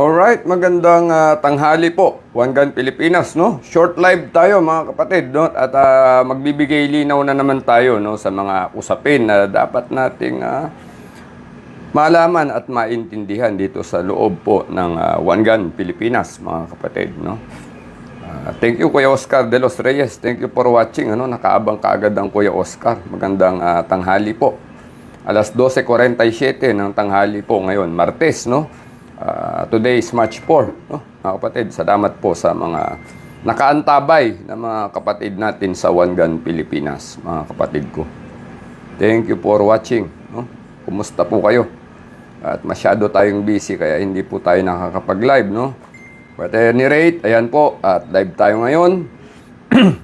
Alright, magandang tanghali po. One Gun Pilipinas, no? Short live tayo mga kapatid, no? At magbibigay linaw na naman tayo, no, sa mga usapin na dapat nating malaman at maintindihan dito sa loob po ng One Gun Pilipinas, mga kapatid, no? Thank you Kuya Oscar de los Reyes. Thank you for watching, ano? Nakaabang kaagad ang Kuya Oscar. Magandang tanghali po. Alas 12:47 ng tanghali po ngayon, Martes, no? Today is March 4, no? Mga kapatid, salamat po sa mga nakaantabay na mga kapatid natin sa One Gun Pilipinas, mga kapatid ko. Thank you for watching, no? Kumusta po kayo? At masyado tayong busy kaya hindi po tayo nakakapag-live, no? But at any rate, ayan po, at live tayo ngayon.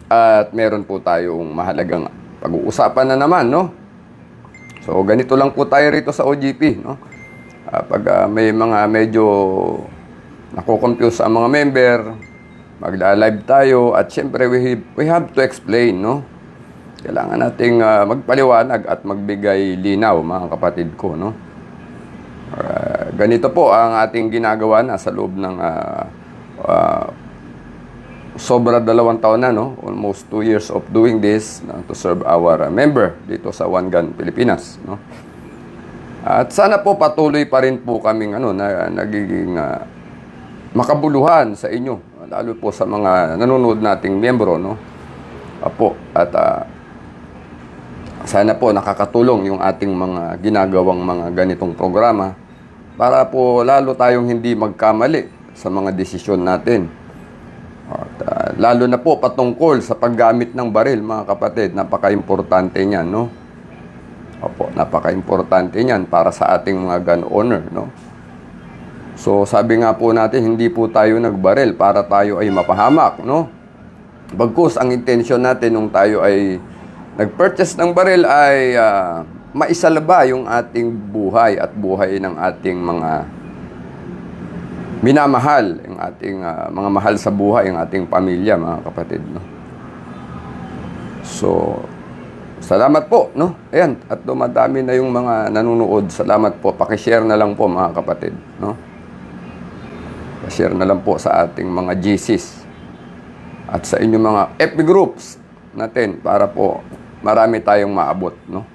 At meron po tayong mahalagang pag-uusapan na naman, no? So ganito lang po tayo rito sa OGP, no? Pag may mga medyo nakukonfuse ang mga member, magla-live tayo at syempre we have to explain, no? Kailangan nating magpaliwanag at magbigay linaw, mga kapatid ko, no? Ganito po ang ating ginagawa na sa loob ng sobra 2 taon na, no? Almost 2 years of doing this, no? To serve our member dito sa One Gun Pilipinas, no? At sana po patuloy pa rin po kaming nagiging makabuluhan sa inyo, lalo po sa mga nanonood nating miyembro, no? Apo, at sana po nakakatulong yung ating mga ginagawang mga ganitong programa para po lalo tayong hindi magkamali sa mga desisyon natin. At lalo na po patungkol sa paggamit ng baril, mga kapatid, napaka-importante niyan, no? Opo, napaka-importante niyan para sa ating mga gun owner, no? So, sabi nga po natin, hindi po tayo nagbaril para tayo ay mapahamak, no? Bagkus, ang intensyon natin nung tayo ay nag-purchase ng baril ay maisalba yung ating buhay at buhay ng ating mga minamahal, yung ating mga mahal sa buhay, yung ating pamilya, mga kapatid, no? So, salamat po, no? Ayan, at dumadami na yung mga nanonood. Salamat po. Paki-share na lang po, mga kapatid, no? Pa-share na lang po sa ating mga GCs at sa inyong mga FB groups natin para po marami tayong maabot, no?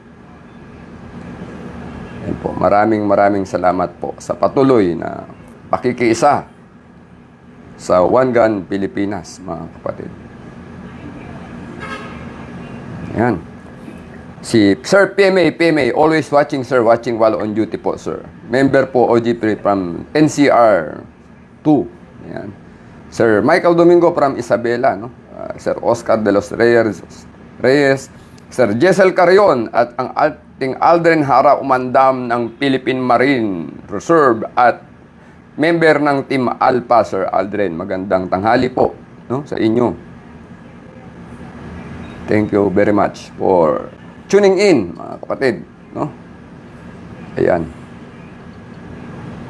Ayan po. Maraming salamat po sa patuloy na pakikiisa sa One Gun Pilipinas, mga kapatid. Ayan. Si Sir PMA, always watching, sir, watching while on duty po, sir. Member po OGP from NCR 2. Ayan. Sir Michael Domingo from Isabela, no? Sir Oscar de los Reyes, Sir Jessel Carion at ang ating Aldrin Hara Umandam ng Philippine Marine Reserve at member ng Team Alpha, Sir Aldrin. Magandang tanghali po, no, sa inyo. Thank you very much for tuning in, mga kapatid, no? Ayan.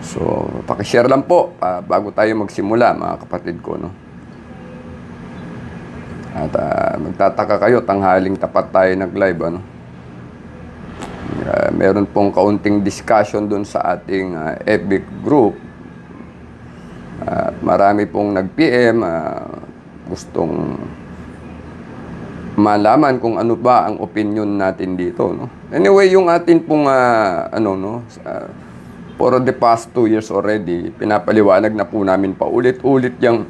So, paki-share lang po bago tayo magsimula, mga kapatid ko, no? At magtataka kayo, tanghaling tapat tayo nag-live, ano? Meron pong kaunting discussion dun sa ating FB group. At marami pong nag-PM, gustong malaman kung ano ba ang opinion natin dito, no? Anyway, yung atin pong for the past 2 years already, pinapaliwanag na po namin paulit-ulit yung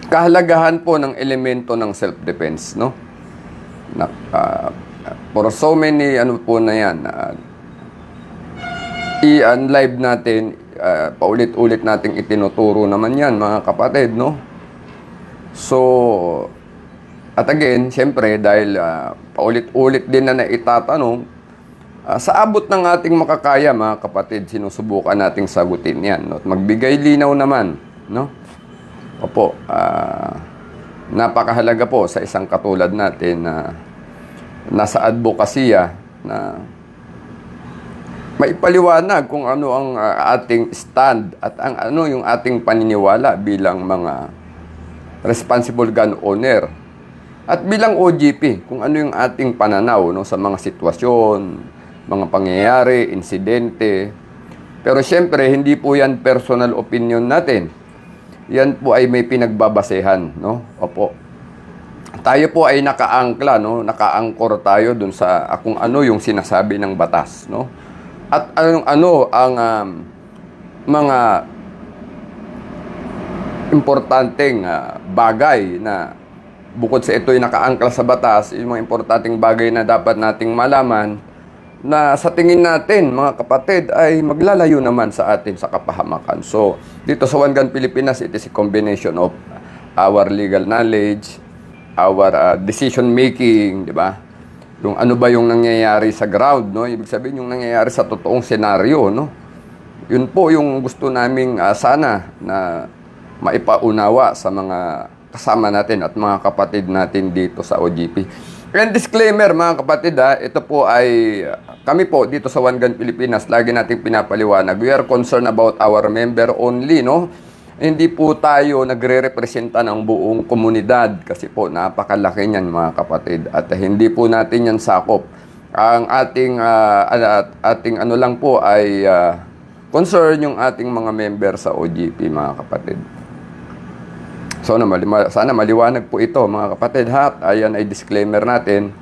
kahalagahan po ng elemento ng self-defense, no? For so many po na yan, i-live natin, paulit-ulit nating itinuturo naman yan, mga kapatid, no? So, at again, siyempre, dahil paulit-ulit din na naitatanong, sa abot ng ating makakaya, mga kapatid, sinusubukan nating sagutin yan, no? At magbigay linaw naman, no? Opo, napakahalaga po sa isang katulad natin na nasa advokasya na maipaliwanag kung ano ang ating stand at ang ano yung ating paniniwala bilang mga responsible gun owner. At bilang OGP, kung ano yung ating pananaw, no, sa mga sitwasyon, mga pangyayari, insidente. Pero siyempre, hindi po yan personal opinion natin. Yan po ay may pinagbabasehan, no? Opo. Tayo po ay nakaangkla, no? Nakaangkor tayo dun sa kung ano yung sinasabi ng batas, no? At ano ang mga importanteng bagay na bukod sa ito'y nakaangkla sa batas, yung mga importanteng bagay na dapat nating malaman na sa tingin natin, mga kapatid, ay maglalayo naman sa atin sa kapahamakan. So, dito sa One Gun Pilipinas, it is a combination of our legal knowledge, our decision making, di ba? Yung ano ba yung nangyayari sa ground, no? Ibig sabihin yung nangyayari sa totoong senaryo, no? Yun po yung gusto naming sana na maipaunawa sa mga kasama natin at mga kapatid natin dito sa OGP. And disclaimer mga kapatid, ito po ay kami po dito sa One Gun Pilipinas, lagi nating pinapaliwanag. We are concerned about our member only, no? Hindi po tayo nagre-representa ng buong komunidad kasi po napakalaki niyan mga kapatid at hindi po natin yan sakop. Ang ating ano lang po ay concern yung ating mga member sa OGP mga kapatid. So, sana maliwanag po ito mga kapatid ha. Ayan ay disclaimer natin.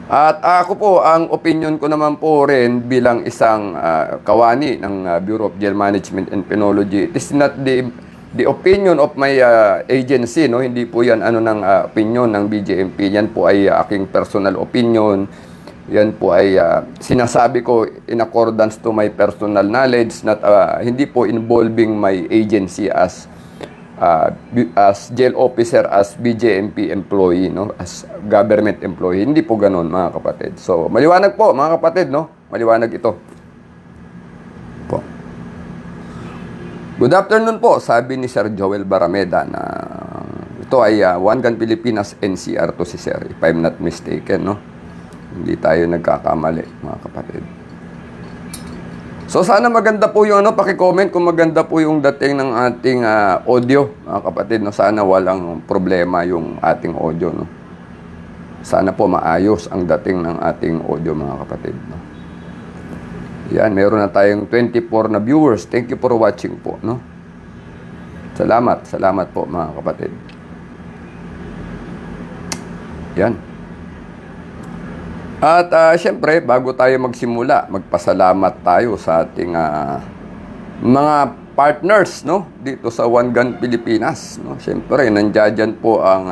At ako po, ang opinion ko naman po rin bilang isang kawani ng Bureau of Jail Management and Penology. It is not the opinion of my agency, no? Hindi po yan ng opinion ng BJMP. Yan po ay aking personal opinion. Yan po ay sinasabi ko in accordance to my personal knowledge, not hindi po involving my agency as jail officer, as BJMP employee, no? As government employee. Hindi po ganoon mga kapatid. So, maliwanag po mga kapatid, no? Maliwanag ito. Po. Good afternoon po, sabi ni Sir Joel Barameda na ito ay One Gun Pilipinas NCR to si Sir, if I'm not mistaken, no? Hindi tayo nagkakamali mga kapatid. So sana maganda po yung paki-comment kung maganda po yung dating ng ating audio, mga kapatid, no. Sana walang problema yung ating audio, no. Sana po maayos ang dating ng ating audio, mga kapatid, no. Yan, meron na tayong 24 na viewers. Thank you for watching po, no. Salamat po mga kapatid. Yan. At syempre, bago tayo magsimula, magpasalamat tayo sa ating mga partners, no, dito sa One Gun Pilipinas, no. Syempre, nandiyan po ang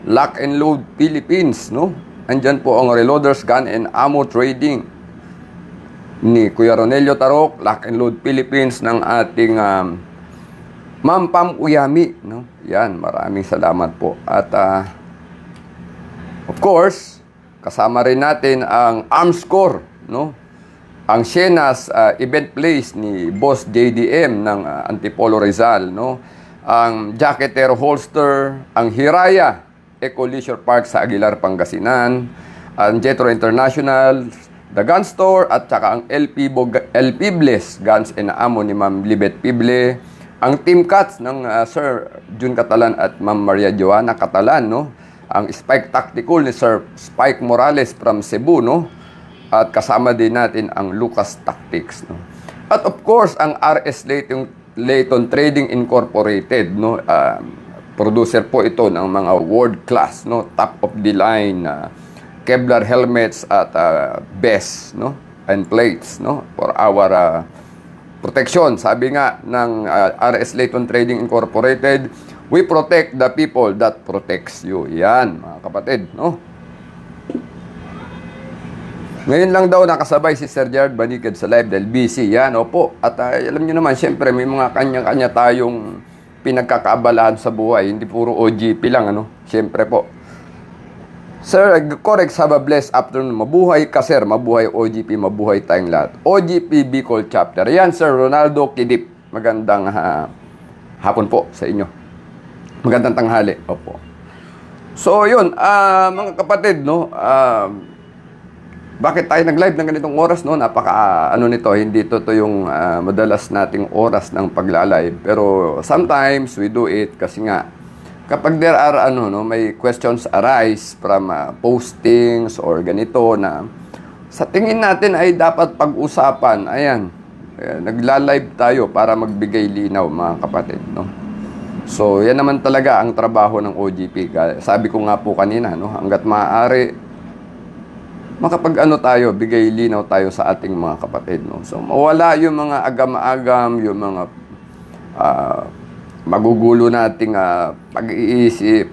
Lock and Load Philippines, no. Andiyan po ang Reloaders Gun and Ammo Trading ni Kuya Ronelio Tarok, Lock and Load Philippines ng ating Ma'am Pam Uyami, no. Yan, maraming salamat po. At of course, kasama rin natin ang Armscore, no? Ang Sienas event place ni Boss JDM ng Antipolo Rizal, no? Ang Jacketer Holster, ang Hiraya Eco Leisure Park sa Aguilar, Pangasinan, ang Jetro International, The Gun Store, at saka ang El Pibles Guns and Ammo ni Ma'am Libet Pible, ang Team Cats ng Sir Jun Catalan at Ma'am Maria Joana Catalan, no? Ang Spike Tactical ni Sir Spike Morales from Cebu, no? At kasama din natin ang Lucas Tactics, no? At of course, ang RS Layton Trading Incorporated, no? Producer po ito ng mga world class, no? Top of the line Kevlar helmets at vests, no? And plates, no? For our protection. Sabi nga ng RS Layton Trading Incorporated, we protect the people that protects you. Yan, mga kapatid, no? Ngayon lang daw nakasabay si Sir Gerard Banikid sa live dahil busy. Yan, opo. At alam nyo naman, siyempre, may mga kanya-kanya tayong pinagkakaabalahan sa buhay. Hindi puro OGP lang, ano? Siyempre po. Sir, correct, have a blessed afternoon. Mabuhay ka, sir. Mabuhay OGP. Mabuhay tayong lahat. OGP Bicol Chapter. Yan, Sir Ronaldo Kidip. Magandang hapon po sa inyo. Magandang tanghali. Opo. So, yun. Mga kapatid, no? Bakit tayo nag-live ng ganitong oras, no? Napaka, nito, hindi to yung madalas nating oras ng pagla-live. Pero sometimes we do it kasi nga, kapag there are, may questions arise from postings or ganito na sa tingin natin ay dapat pag-usapan, ayan, nagla-live tayo para magbigay linaw, mga kapatid, no? So, yan naman talaga ang trabaho ng OGP. Sabi ko nga po kanina, no, hangga't maaari, makapag-ano tayo, bigay linaw tayo sa ating mga kapatid, no? So, mawala yung mga agam-agam, yung mga magugulo nating pag-iisip,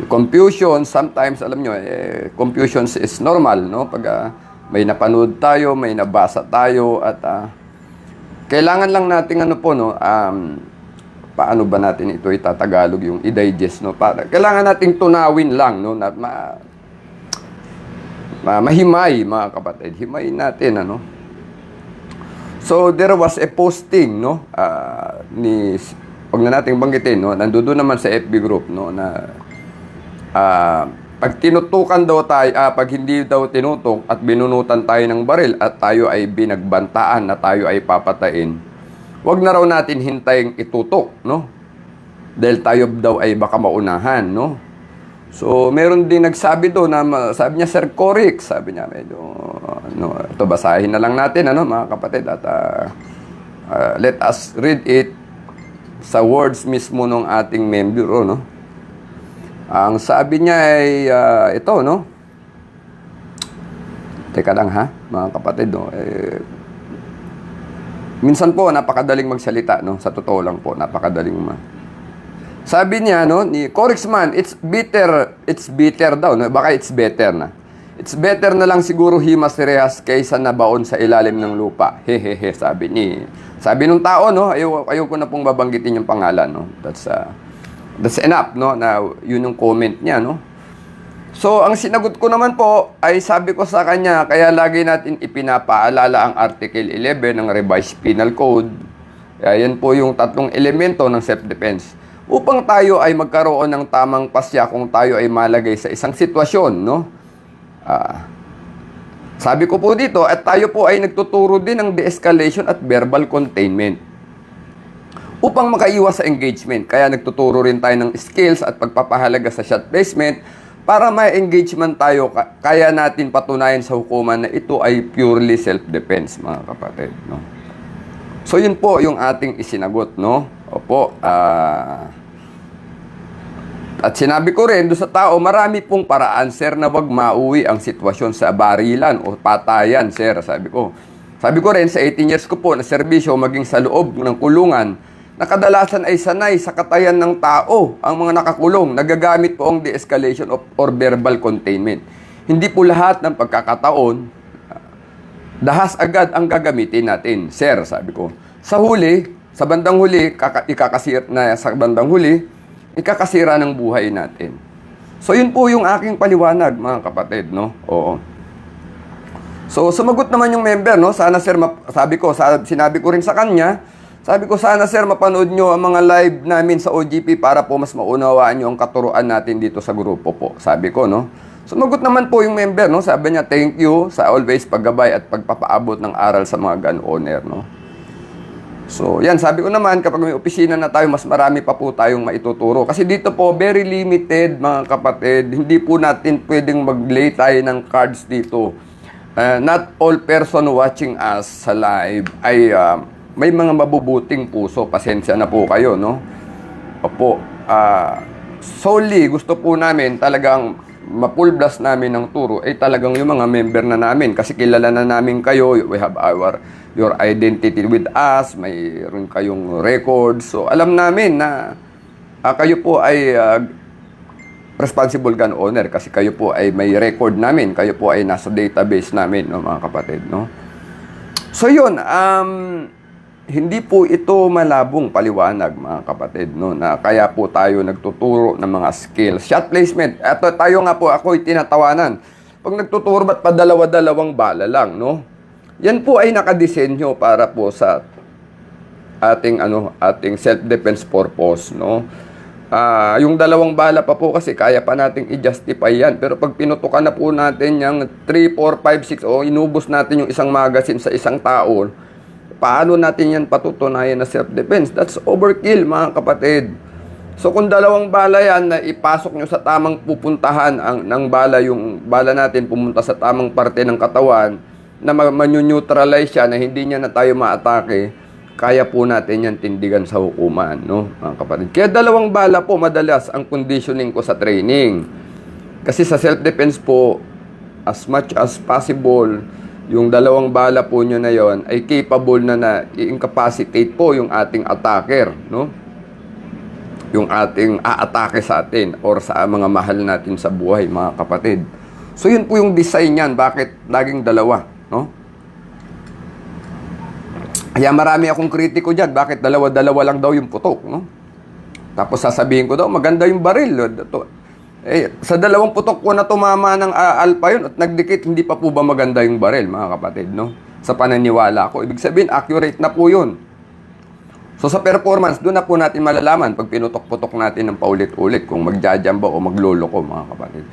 confusion. Sometimes, alam nyo, confusion is normal, no? Pag may napanood tayo, may nabasa tayo, at kailangan lang nating ano po, no, paano ba natin ito itatagalog, yung i-digest, no? Kailangan nating tunawin lang, no, na mahimay, mga kapatid. Himayin natin, ano? So, there was a posting, no, wag na nating banggitin, no, nandoon naman sa FB group, no, na pag tinutukan daw tayo, pag hindi daw tinutok at binunutan tayo ng baril at tayo ay binagbantaan na tayo ay papatayin, wag na raw natin hintaying itutok, no? Dahil tayo daw ay baka maunahan, no? So, meron din nagsabi doon na, sabi niya, Sir Corik, sabi niya, medyo, no, ito basahin na lang natin, ano, mga kapatid, at let us read it sa words mismo ng ating membro, no? Ang sabi niya ay ito, no? Teka lang, ha, mga kapatid, no? Minsan po, napakadaling magsalita, no? Sa totoo lang po, napakadaling Sabi niya, no, ni Corixman, it's bitter daw, no? Baka it's better na. It's better na lang siguro himas rehas kaysa nabaon sa ilalim ng lupa. Hehehe, sabi nung tao, no? Ayaw ko na pong babanggitin yung pangalan, no? That's enough, no? Na yun yung comment niya, no? So, ang sinagot ko naman po ay sabi ko sa kanya, kaya lagi natin ipinapaalala ang Article 11 ng Revised Penal Code. Yan po yung tatlong elemento ng self-defense. Upang tayo ay magkaroon ng tamang pasya kung tayo ay malagay sa isang sitwasyon, no? Sabi ko po dito, at tayo po ay nagtuturo din ng de-escalation at verbal containment upang makaiwas sa engagement. Kaya nagtuturo rin tayo ng skills at pagpapahalaga sa shot placement para may engagement tayo. Kaya natin patunayan sa hukuman na ito ay purely self-defense, mga kapatid, no? So, yun po yung ating isinagot, no? Opo, at sinabi ko rin doon sa tao, marami pong paraan, sir, na wag mauwi ang sitwasyon sa barilan o patayan, sir. Sabi ko rin, sa 18 years ko po na serbisyo, maging sa loob ng kulungan, na kadalasan ay sanay sa katayan ng tao ang mga nakakulong. Nagagamit po ang de-escalation or verbal containment. Hindi po lahat ng pagkakataon, dahas agad ang gagamitin natin, sir, sabi ko. Sa bandang huli, ikakasira ng buhay natin. So, yun po yung aking paliwanag, mga kapatid, no? Oo. So, sumagot naman yung member, no? Sana, sir, sinabi ko rin sa kanya, sabi ko, sana, sir, mapanood nyo ang mga live namin sa OGP para po mas maunawaan nyo ang katuruan natin dito sa grupo po. Sabi ko, no? Sumagot naman po yung member, no? Sabi niya, thank you sa always paggabay at pagpapaabot ng aral sa mga gun owner, no? So, yan, sabi ko naman, kapag may opisina na tayo, mas marami pa po tayong maituturo. Kasi dito po, very limited, mga kapatid. Hindi po natin pwedeng mag-lay tayo ng cards dito. Not all person watching us sa live ay may mga mabubuting puso. Pasensya na po kayo, no? Opo, solely, gusto po namin talagang mapulblas namin ng turo ay talagang yung mga member na namin. Kasi kilala na namin kayo, we have your identity with us, mayroon kayong records. So, alam namin na kayo po ay responsible gun owner kasi kayo po ay may record namin. Kayo po ay nasa database namin, no, mga kapatid, no? So, yun, hindi po ito malabong paliwanag, mga kapatid, no, na kaya po tayo nagtuturo ng mga skills. Shot placement, eto, tayo nga po, ako'y tinatawanan. Pag nagtuturo, ba't pa dalawa-dalawang bala lang, no? Yan po ay nakadesenyo para po sa ating self-defense purpose, no? Yung dalawang bala pa po kasi kaya pa nating i-justify yan. Pero pag pinutukan na po natin yung 3, 4, 5, 6 o inubos natin yung isang magazine sa isang tao, paano natin yan patutunayan na self-defense? That's overkill, mga kapatid. So kung dalawang bala yan na ipasok nyo sa tamang pupuntahan ng bala, yung bala natin pumunta sa tamang parte ng katawan, na manyu-neutralize siya, na hindi niya na tayo maatake, kaya po natin yan tindigan sa hukuman, no, mga kapatid. Kaya 2 bala po madalas ang conditioning ko sa training. Kasi sa self-defense po, as much as possible, yung 2 bala po nyo na yon ay capable na i-incapacitate po yung ating attacker, no? Yung ating aatake sa atin or sa mga mahal natin sa buhay, mga kapatid. So yun po yung design niyan, bakit laging 2, no? Kaya marami akong kritiko dyan, bakit 2 lang daw yung putok, no? Tapos sasabihin ko daw, maganda yung baril. Sa 2 putok ko na tumama ng alpha yun at nagdikit, hindi pa po ba maganda yung baril, mga kapatid, no? Sa pananiwala ko. Ibig sabihin, accurate na po yun. So sa performance, doon na po natin malalaman pag pinutok-putok natin ng paulit-ulit kung magjajamba o magloloko, mga kapatid.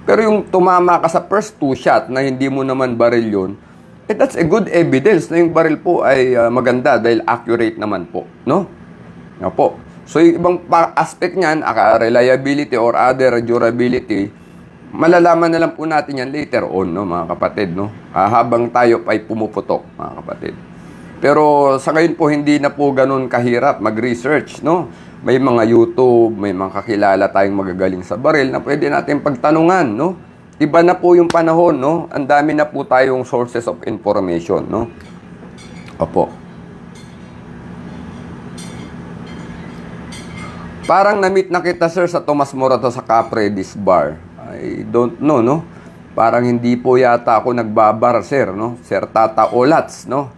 Pero yung tumama ka sa first 2 shot na hindi mo naman baril yun, that's a good evidence na yung baril po ay maganda dahil accurate naman po, no? Nga po. So yung ibang aspect niyan, reliability or other durability, malalaman na lang po natin yan later on, no, mga kapatid, no? Habang tayo ay pumuputok, mga kapatid. Pero sa ngayon po, hindi na po ganun kahirap mag-research, no? May mga YouTube, may mga kakilala tayong magagaling sa baril na pwede natin pagtanungan, no? Iba na po yung panahon, no? Ang dami na po tayong sources of information, no? Opo. Parang na-meet na kita, sir, sa Tomas Morato sa Capredis Bar. I don't know, no? Parang hindi po yata ako nagbabar, sir, no? Sir Tata Olats, no?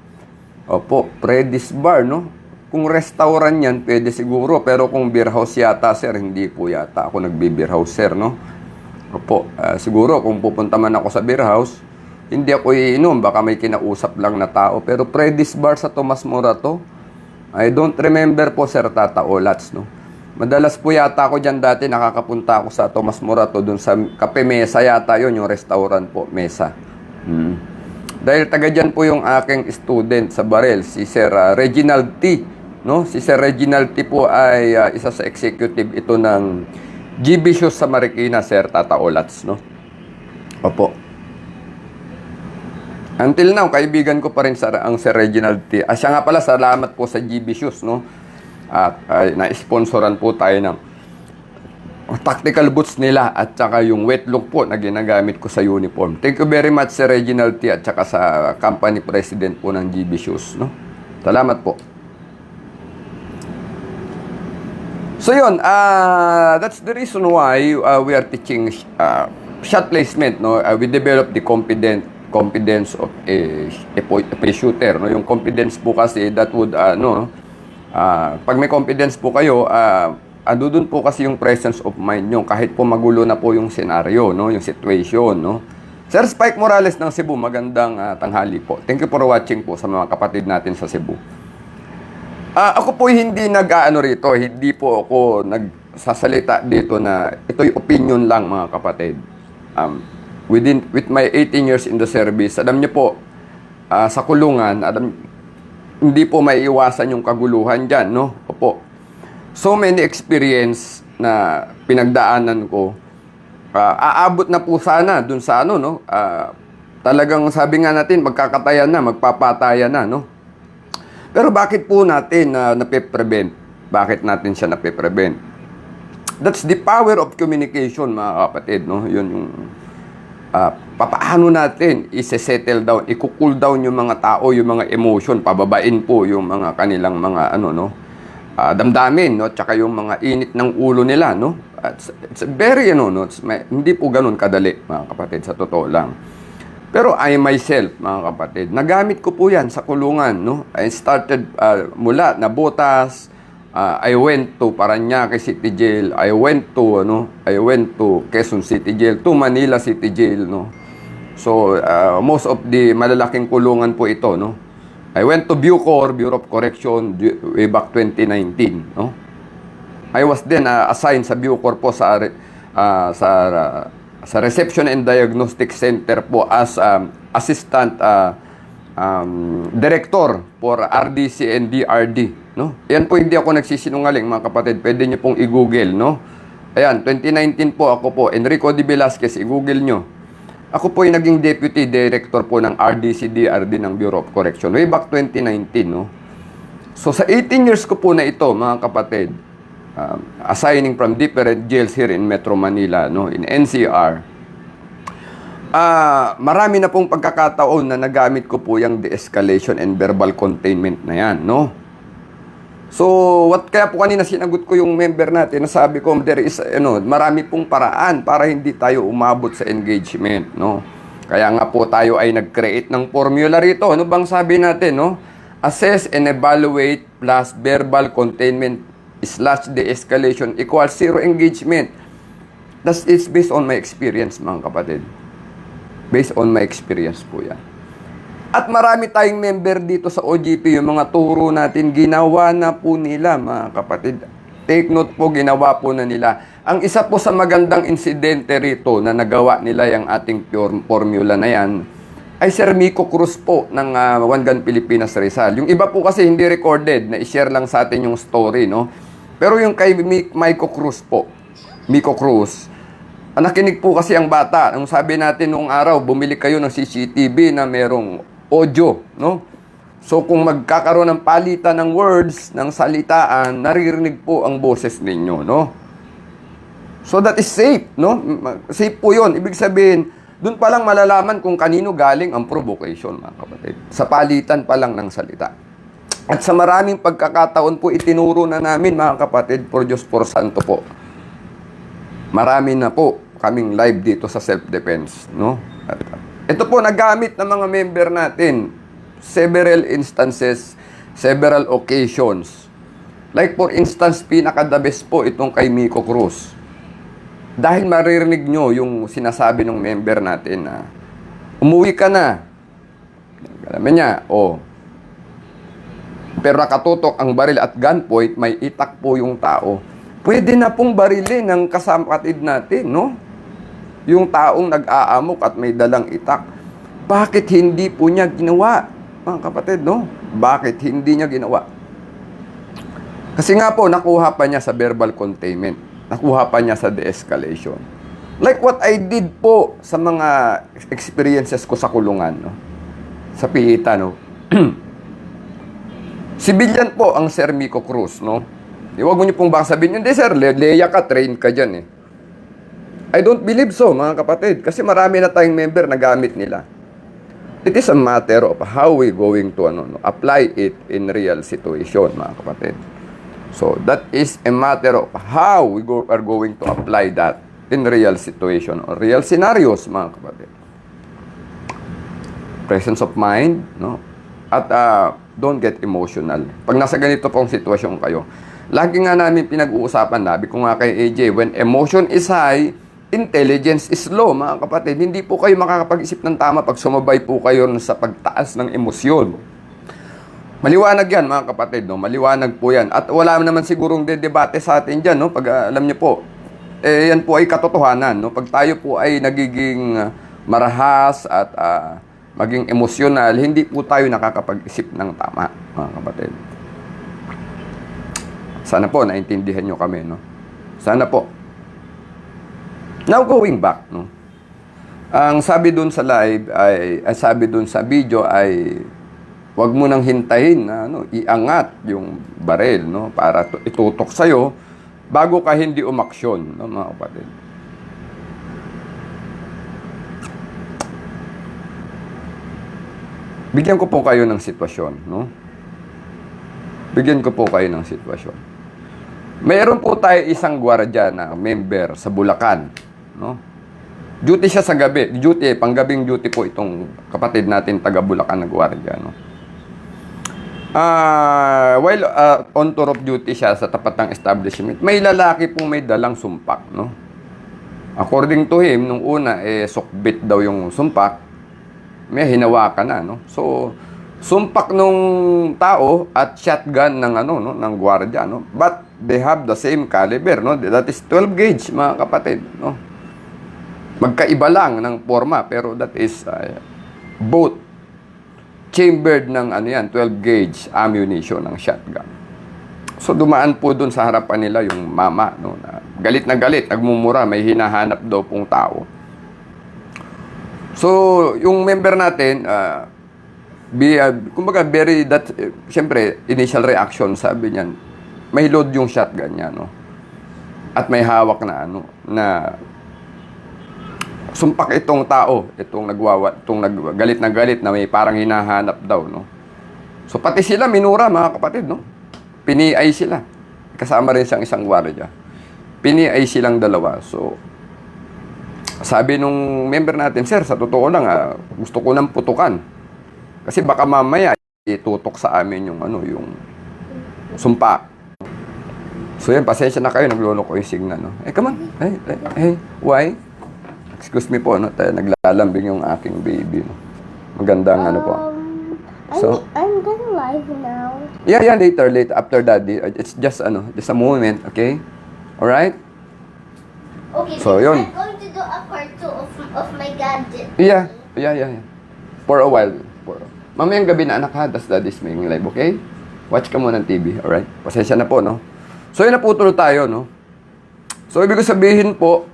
Opo, Predis Bar, no? Kung restaurant yan, pwede siguro. Pero kung beer house yata, sir, hindi po yata ako nagbe-beer house, sir, no? Opo, siguro kung pupunta man ako sa beer house, hindi ako iinom. Baka may kinausap lang na tao. Pero Predis Bar sa Tomas Morato, I don't remember po, Sir Tata Olats, no? Madalas po yata ako dyan dati, nakakapunta ako sa Tomas Morato, dun sa Kape Mesa yata yun, yung restaurant po, Mesa. Dahil taga dyan po yung aking student sa baril, si Sir Reginald T. No? Si Sir Reginald T po ay isa sa executive ito ng GB Shoes sa Marikina, Sir Tata Olats. No? Opo. Until now, kaibigan ko pa rin ang Sir Reginald T. Siya nga pala, salamat po sa GB Shoes. No? At na-sponsoran po tayo ng tactical boots nila at saka yung wet look po na ginagamit ko sa uniform. Thank you very much, Sir Reginald T. at saka sa company president po ng GB Shoes. No? Salamat po. So yun, that's the reason why we are teaching shot placement. No? We develop the confidence of a shooter. No? Yung confidence po kasi that would, pag may confidence po kayo, doon po kasi yung presence of mind nyo kahit po magulo na po yung senaryo, no? Yung situation, no? Sir Spike Morales ng Cebu, magandang tanghali po. Thank you for watching po sa mga kapatid natin sa Cebu. Ako po hindi rito, hindi po ako nagsasalita dito na ito'y opinion lang, mga kapatid. With my 18 years in the service, alam niyo po, sa kulungan, hindi po maiiwasan yung kaguluhan dyan, no? Opo. So many experience na pinagdaanan ko, aabot na po sana dun sa no? Talagang sabi nga natin, magkakatayan na, magpapatayan na, no? Pero bakit po natin nape-prevent? Bakit natin siya nape-prevent? That's the power of communication, mga kapatid, no? Yun yung papaano natin i-settle down, i-cool down yung mga tao, yung mga emotion, pababain po yung mga kanilang mga damdamin, no? Tsaka yung mga init ng ulo nila, no? It's very, hindi po ganun kadali, mga kapatid, sa totoo lang. Pero I myself, mga kapatid, nagamit ko po yan sa kulungan, no? I started mula Nabotas, I went to Parañaque City Jail, I went to Quezon City Jail, to Manila City Jail, no? So, most of the malalaking kulungan po ito, no? I went to Bucor, Bureau of Correction, way back 2019, no? I was then assigned sa Bucor po sa Reception and Diagnostic Center po as Assistant Director for RDC and DRD, no? Yan po, hindi ako nagsisinungaling, mga kapatid. Pwede niyo pong i-google, no? Ayan, 2019 po ako po, Enrico D. Velasquez, i-google nyo. Ako po ay naging Deputy Director po ng RDC-DRD ng Bureau of Correction way back 2019, no? So sa 18 years ko po na ito, mga kapatid, assigning from different jails here in Metro Manila, no, in NCR, marami na pong pagkakataon na nagamit ko po yung de-escalation and verbal containment na yan, no? So, kaya po kanina sinagot ko yung member natin, nasabi ko, there is, marami pong paraan para hindi tayo umabot sa engagement, no? Kaya nga po tayo ay nag-create ng formula rito. Ano bang sabi natin, no? Assess and evaluate plus verbal containment / de-escalation equals zero engagement. That is based on my experience, mga kapatid. Based on my experience po yan. At marami tayong member dito sa OGP, yung mga turo natin, ginawa na po nila, mga kapatid. Take note po, ginawa po na nila. Ang isa po sa magandang insidente rito na nagawa nila yung ating formula na yan, ay Sir Miko Cruz po ng One Gun Pilipinas Rizal. Yung iba po kasi hindi recorded, na i-share lang sa atin yung story, no? Pero yung kay Miko Cruz po, Miko Cruz, nakinig po kasi ang bata. Ang sabi natin noong araw, bumili kayo ng CCTV na merong audio, no? So kung magkakaroon ng palitan ng words, ng salitaan, naririnig po ang boses ninyo, no? So that is safe, no? Safe po 'yon. Ibig sabihin, doon pa lang malalaman kung kanino galing ang provocation, mga kapatid. Sa palitan pa lang ng salita. At sa maraming pagkakataon po, itinuro na namin, mga kapatid, por Diyos por Santo po. Marami na po kaming live dito sa self-defense, no? At ito po, nagamit ng mga member natin several instances, several occasions. Like for instance, pinaka-the best po itong kay Miko Cruz. Dahil maririnig nyo yung sinasabi ng member natin na umuwi ka na. Alam niya, pero nakatutok ang baril at gunpoint, may itak po yung tao. Pwede na pong barilin ng kasapatid natin, no? Yung taong nag-aamok at may dalang itak. Bakit hindi po niya ginawa, mga kapatid, no? Bakit hindi niya ginawa? Kasi nga po, nakuha pa niya sa verbal containment. Nakuha pa niya sa de-escalation. Like what I did po sa mga experiences ko sa kulungan, no? Sa Pihita, no? Civilian po ang Sir Miko Cruz, no? Huwag mo niyo pong baka sabihin, hindi sir, leya ka, train ka dyan eh. I don't believe so, mga kapatid. Kasi marami na tayong member na gamit nila. It is a matter of how we going to apply it in real situation, mga kapatid. So, that is a matter of how we are going to apply that in real situation or real scenarios, mga kapatid. Presence of mind, no? At don't get emotional. Pag nasa ganito pong sitwasyon kayo, lagi nga namin pinag-uusapan, nabi ko nga kay AJ, when emotion is high, intelligence is low, mga kapatid. Hindi po kayo makakapag-isip ng tama pag sumabay po kayo sa pagtaas ng emosyon. Maliwanag yan, mga kapatid, no? Maliwanag po yan. At wala naman sigurong debate sa atin dyan, no? Pag alam nyo po, yan po ay katotohanan, no? Pag tayo po ay nagiging marahas at maging emosyonal, hindi po tayo nakakapag-isip ng tama, mga kapatid. Sana po, naintindihan nyo kami, no? Sana po. Now, going back, no? Ang sabi dun sa live, sabi dun sa video ay, wag mo nang hintayin na iangat yung baril, no? Para itutok sa'yo, bago ka hindi umaksyon, no, mga kapatid. Bigyan ko po kayo ng sitwasyon, no? Bigyan ko po kayo ng sitwasyon. Mayroon po tayo isang gwardiya na member sa Bulacan, no? Duty siya sa gabi. Panggabing duty po itong kapatid natin taga Bulacan na gwardiya, no? While on tour of duty siya sa tapat ng establishment, may lalaki po may dalang sumpak, no? According to him, nung una, sukbit daw yung sumpak, may hinawakan na, no? So, sumpak nung tao at shotgun ng ng gwardiya, no? But they have the same caliber, no? That is 12 gauge, mga kapatid, no? Magkaiba lang ng forma, pero that is both chambered ng 12 gauge ammunition ng shotgun. So dumaan po dun sa harapan nila yung mama, no? Na galit, nagmumura, may hinahanap daw pong tao. So, yung member natin, kumbaga, siyempre, initial reaction, sabi niyan, may load yung shotgun niya, no? At may hawak na, na sumpak itong tao, itong galit na galit na may parang hinahanap daw, no? So, pati sila, minura, mga kapatid, no? Pini-ay sila. Kasama rin siyang isang gwardiya. Pini-ay silang dalawa. So, sabi nung member natin, sir, sa totoo lang, gusto ko nang putukan. Kasi baka mamaya, itutok sa amin yung, yung sumpa. So yan, pasensya na kayo, naglolo ko yung signal, no? Come on. Hey, why? Excuse me po, no? Naglalambing yung aking baby, no? Magandang po. So, I'm gonna live now. Yeah, later, after that, it's just a moment, okay? Alright? Okay, so, yun. I'm going to do a part 2 of my gadget. Yeah. For a while. Mamayang gabi na, anak, ha? Das daddy's making live, okay? Watch ka muna ng TV, alright? Pasensya na po, no? So, yun, naputol tayo, no? So, ibig ko sabihin po,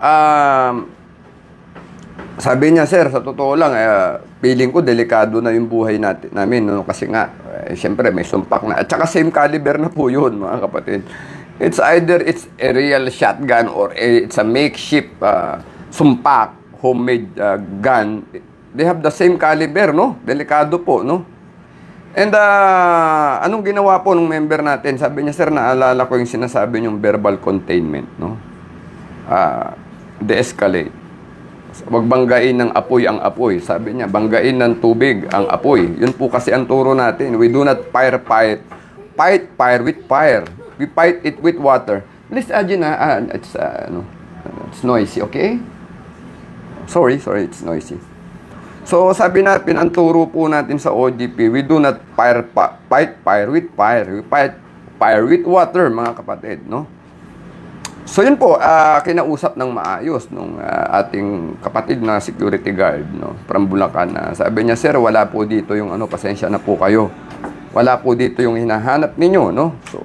sabi niya, sir, sa totoo lang, feeling ko delikado na yung buhay namin, no? Kasi nga, siyempre, may sumpak na. At saka same caliber na po yun, mga kapatid. It's either it's a real shotgun or it's a makeshift sumpak, homemade gun. They have the same caliber, no? Delikado po, no? And anong ginawa po ng member natin? Sabi niya, sir, naalala ko yung sinasabi niyong verbal containment, no? De-escalate. Huwag banggain ng apoy ang apoy. Sabi niya, banggain ng tubig ang apoy. Yun po kasi ang turo natin. We do not fight fire with fire. We fight it with water. Please, it's noisy, okay? Sorry, it's noisy. So, sabi natin, ang turo po natin sa OGP, we do not fight fire with fire. We fight fire with water, mga kapatid, no? So, yun po, kinausap ng maayos nung ating kapatid na security guard, no? From Bulacan. Sabi niya, sir, wala po dito yung pasensya na po kayo. Wala po dito yung hinahanap ninyo, no? So,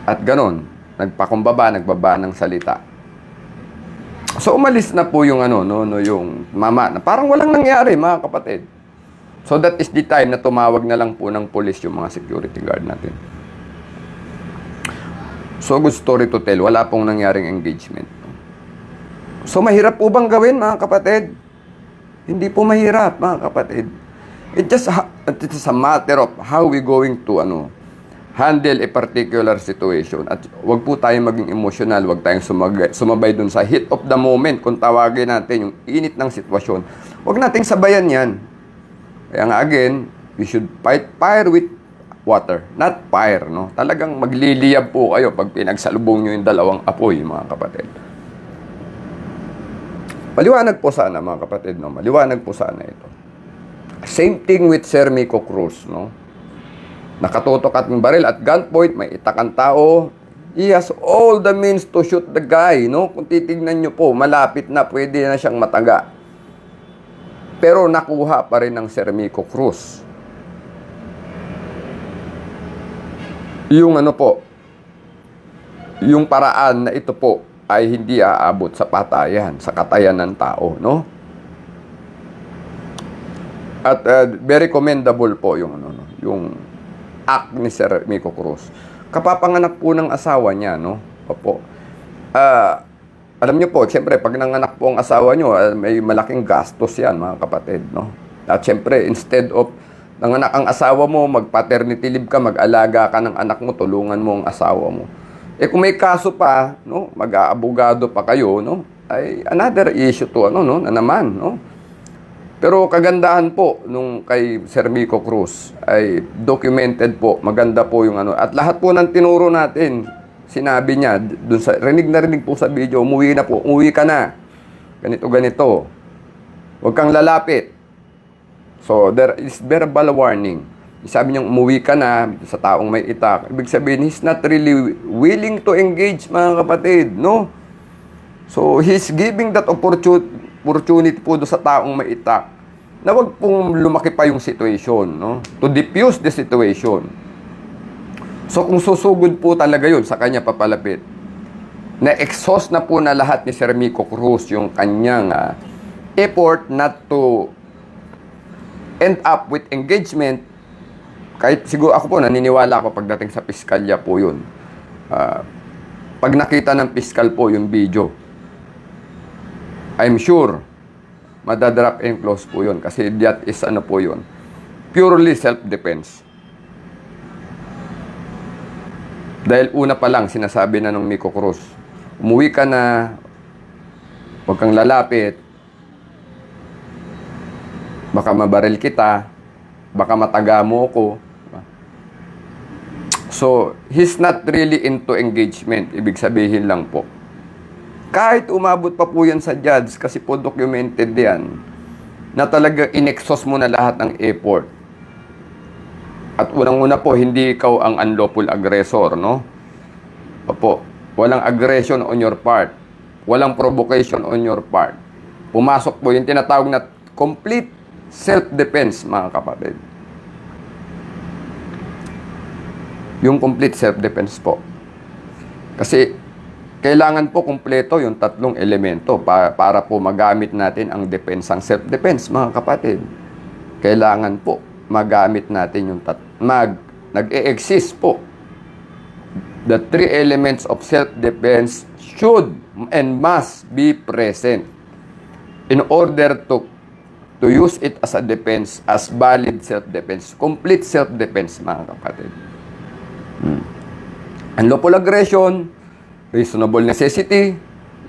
at ganon, nagbaba ng salita. So, umalis na po yung yung mama na parang walang nangyari, mga kapatid. So, that is the time na tumawag na lang po ng police yung mga security guard natin. So, good story to tell, wala pong nangyaring engagement. So, mahirap po bang gawin, mga kapatid? Hindi po mahirap, mga kapatid. It's a matter of how we going to handle a particular situation. At wag po tayong maging emotional, wag tayong sumabay dun sa heat of the moment, kung tawagin natin yung init ng sitwasyon. Wag nating sabayan yan. Kaya nga again, we should fight fire with water, not fire, no? Talagang magliliyab po kayo pag pinagsalubong nyo yung dalawang apoy, mga kapatid. Maliwanag po sana, mga kapatid, no? Maliwanag po sana ito. Same thing with Sir Miko Cruz, no? Nakatutok at ng baril at gunpoint, may itakang tao. He has all the means to shoot the guy, no? Kung titignan nyo po, malapit na, pwede na siyang mataga. Pero nakuha pa rin ng Sir Miko Cruz. Yung yung paraan na ito po ay hindi aabot sa patayan, sa katayan ng tao, no? At very commendable po yung yung act ni Sir Miko Cruz. Kapapanganak po ng asawa niya, no? Opo. Alam niyo po, siyempre, pag nanganak po ang asawa niyo, may malaking gastos yan, mga kapatid, no? At siyempre, instead of nanganak ang asawa mo, mag-paternity leave ka, mag-alaga ka ng anak mo, tulungan mo ang asawa mo. Eh kung may kaso pa, no, mag-aabogado pa kayo, no? Ay another issue to na naman, no? Pero kagandahan po nung kay Sir Miko Cruz ay documented po, maganda po yung at lahat po ng tinuro natin, sinabi niya dun sa rinig po sa video, umuwi ka na. Ganito. Huwag kang lalapit. So there is verbal warning. Sabi niya umuwi ka na sa taong may itak. Ibig sabihin he's not really willing to engage, mga kapatid, no? So he's giving that opportunity po do sa taong may itak na wag pong lumaki pa yung situation, no? To diffuse the situation. So kung susugod po talaga yun sa kanya papalapit, na-exhaust na po na lahat ni Sir Miko Cruz yung kanyang effort not to end up with engagement, kahit siguro ako po, naniniwala ako pagdating sa piskalya po yun. Pag nakita ng piskal po yung video, I'm sure, madadrop and close po yun. Kasi that is ano po yun, purely self-defense. Dahil una pa lang, sinasabi na ng Miko Cruz, umuwi ka na, huwag kang lalapit, baka mabaril kita, baka mataga mo ko. So, he's not really into engagement. Ibig sabihin lang po. Kahit umabot pa po yan sa judge, kasi po documented yan, na talaga in-exhaust mo na lahat ng effort. At unang-una po, hindi ikaw ang unlawful aggressor, no? Opo, walang aggression on your part. Walang provocation on your part. Pumasok po yung tinatawag na complete self-defense, mga kapatid. Yung complete self-defense po. Kasi, kailangan po kumpleto yung tatlong elemento para po magamit natin ang defensang self-defense, mga kapatid. Kailangan po magamit natin yung nag-e-exist po. The three elements of self-defense should and must be present in order to use it as a defense, as valid self-defense, complete self-defense, mga kapatid. Unlawful aggression, reasonable necessity,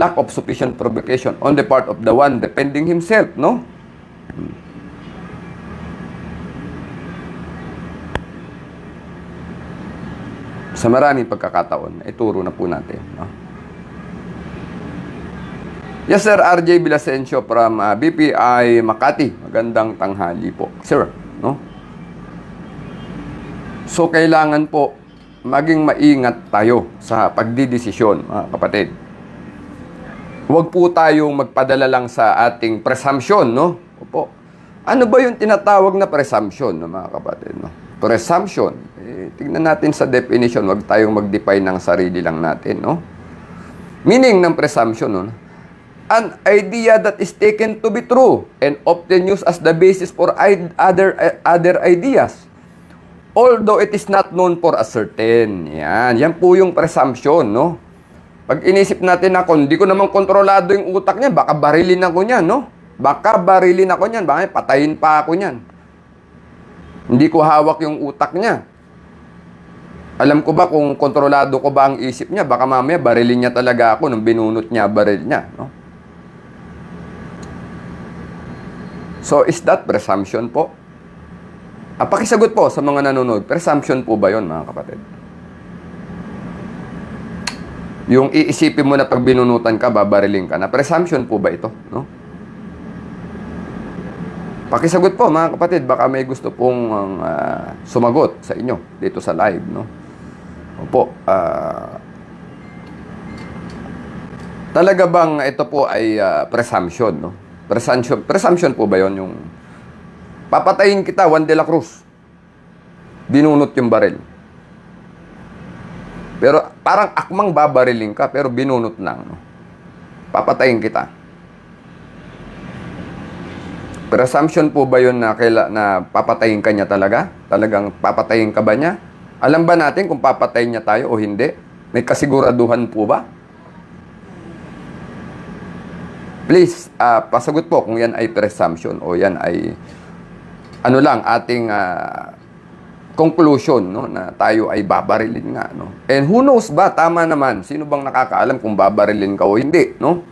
lack of sufficient provocation on the part of the one defending himself, no? Sa maraming pagkakataon, ituro na po natin, no? Yes, sir, RJ Villasencio from BPI Makati. Magandang tanghali po, sir, no? So, kailangan po maging maingat tayo sa pagdidesisyon, mga kapatid. Huwag po tayong magpadala lang sa ating presumption, no? Opo. Ano ba yung tinatawag na presumption, no, mga kapatid, no? Presumption, tingnan natin sa definition, huwag tayong mag-define ng sarili lang natin, no? Meaning ng presumption, no? An idea that is taken to be true and often used as the basis for other ideas. Although it is not known for a certain. Yan po yung presumption, no? Pag inisip natin na kung hindi ko naman kontrolado yung utak niya, baka barilin ako niyan, no? Baka barilin ako niyan, baka patayin pa ako niyan. Hindi ko hawak yung utak niya. Alam ko ba kung kontrolado ko ba ang isip niya, baka mamaya barilin niya talaga ako nung binunot niya, baril niya, no? So, is that presumption po? Pakisagot po sa mga nanonood, presumption po ba yon, mga kapatid? Yung iisipin mo na pag binunutan ka, babariling ka na, presumption po ba ito, no? Pakisagot po, mga kapatid, baka may gusto pong sumagot sa inyo dito sa live, no? Opo, talaga bang ito po ay presumption, no? Presumption po ba yon, yung papatayin kita, Juan de la Cruz, binunot yung baril. Pero parang akmang babariling ka, pero binunot lang, no? Papatayin kita. Presumption po ba yun na papatayin ka niya talaga? Talagang papatayin ka ba niya? Alam ba natin kung papatayin niya tayo o hindi? May kasiguraduhan po ba? Please, pasagot po kung yan ay presumption o yan ay ano lang, ating conclusion, no, na tayo ay babarilin nga, no? And who knows ba, tama naman, sino bang nakakaalam kung babarilin ka o hindi, no?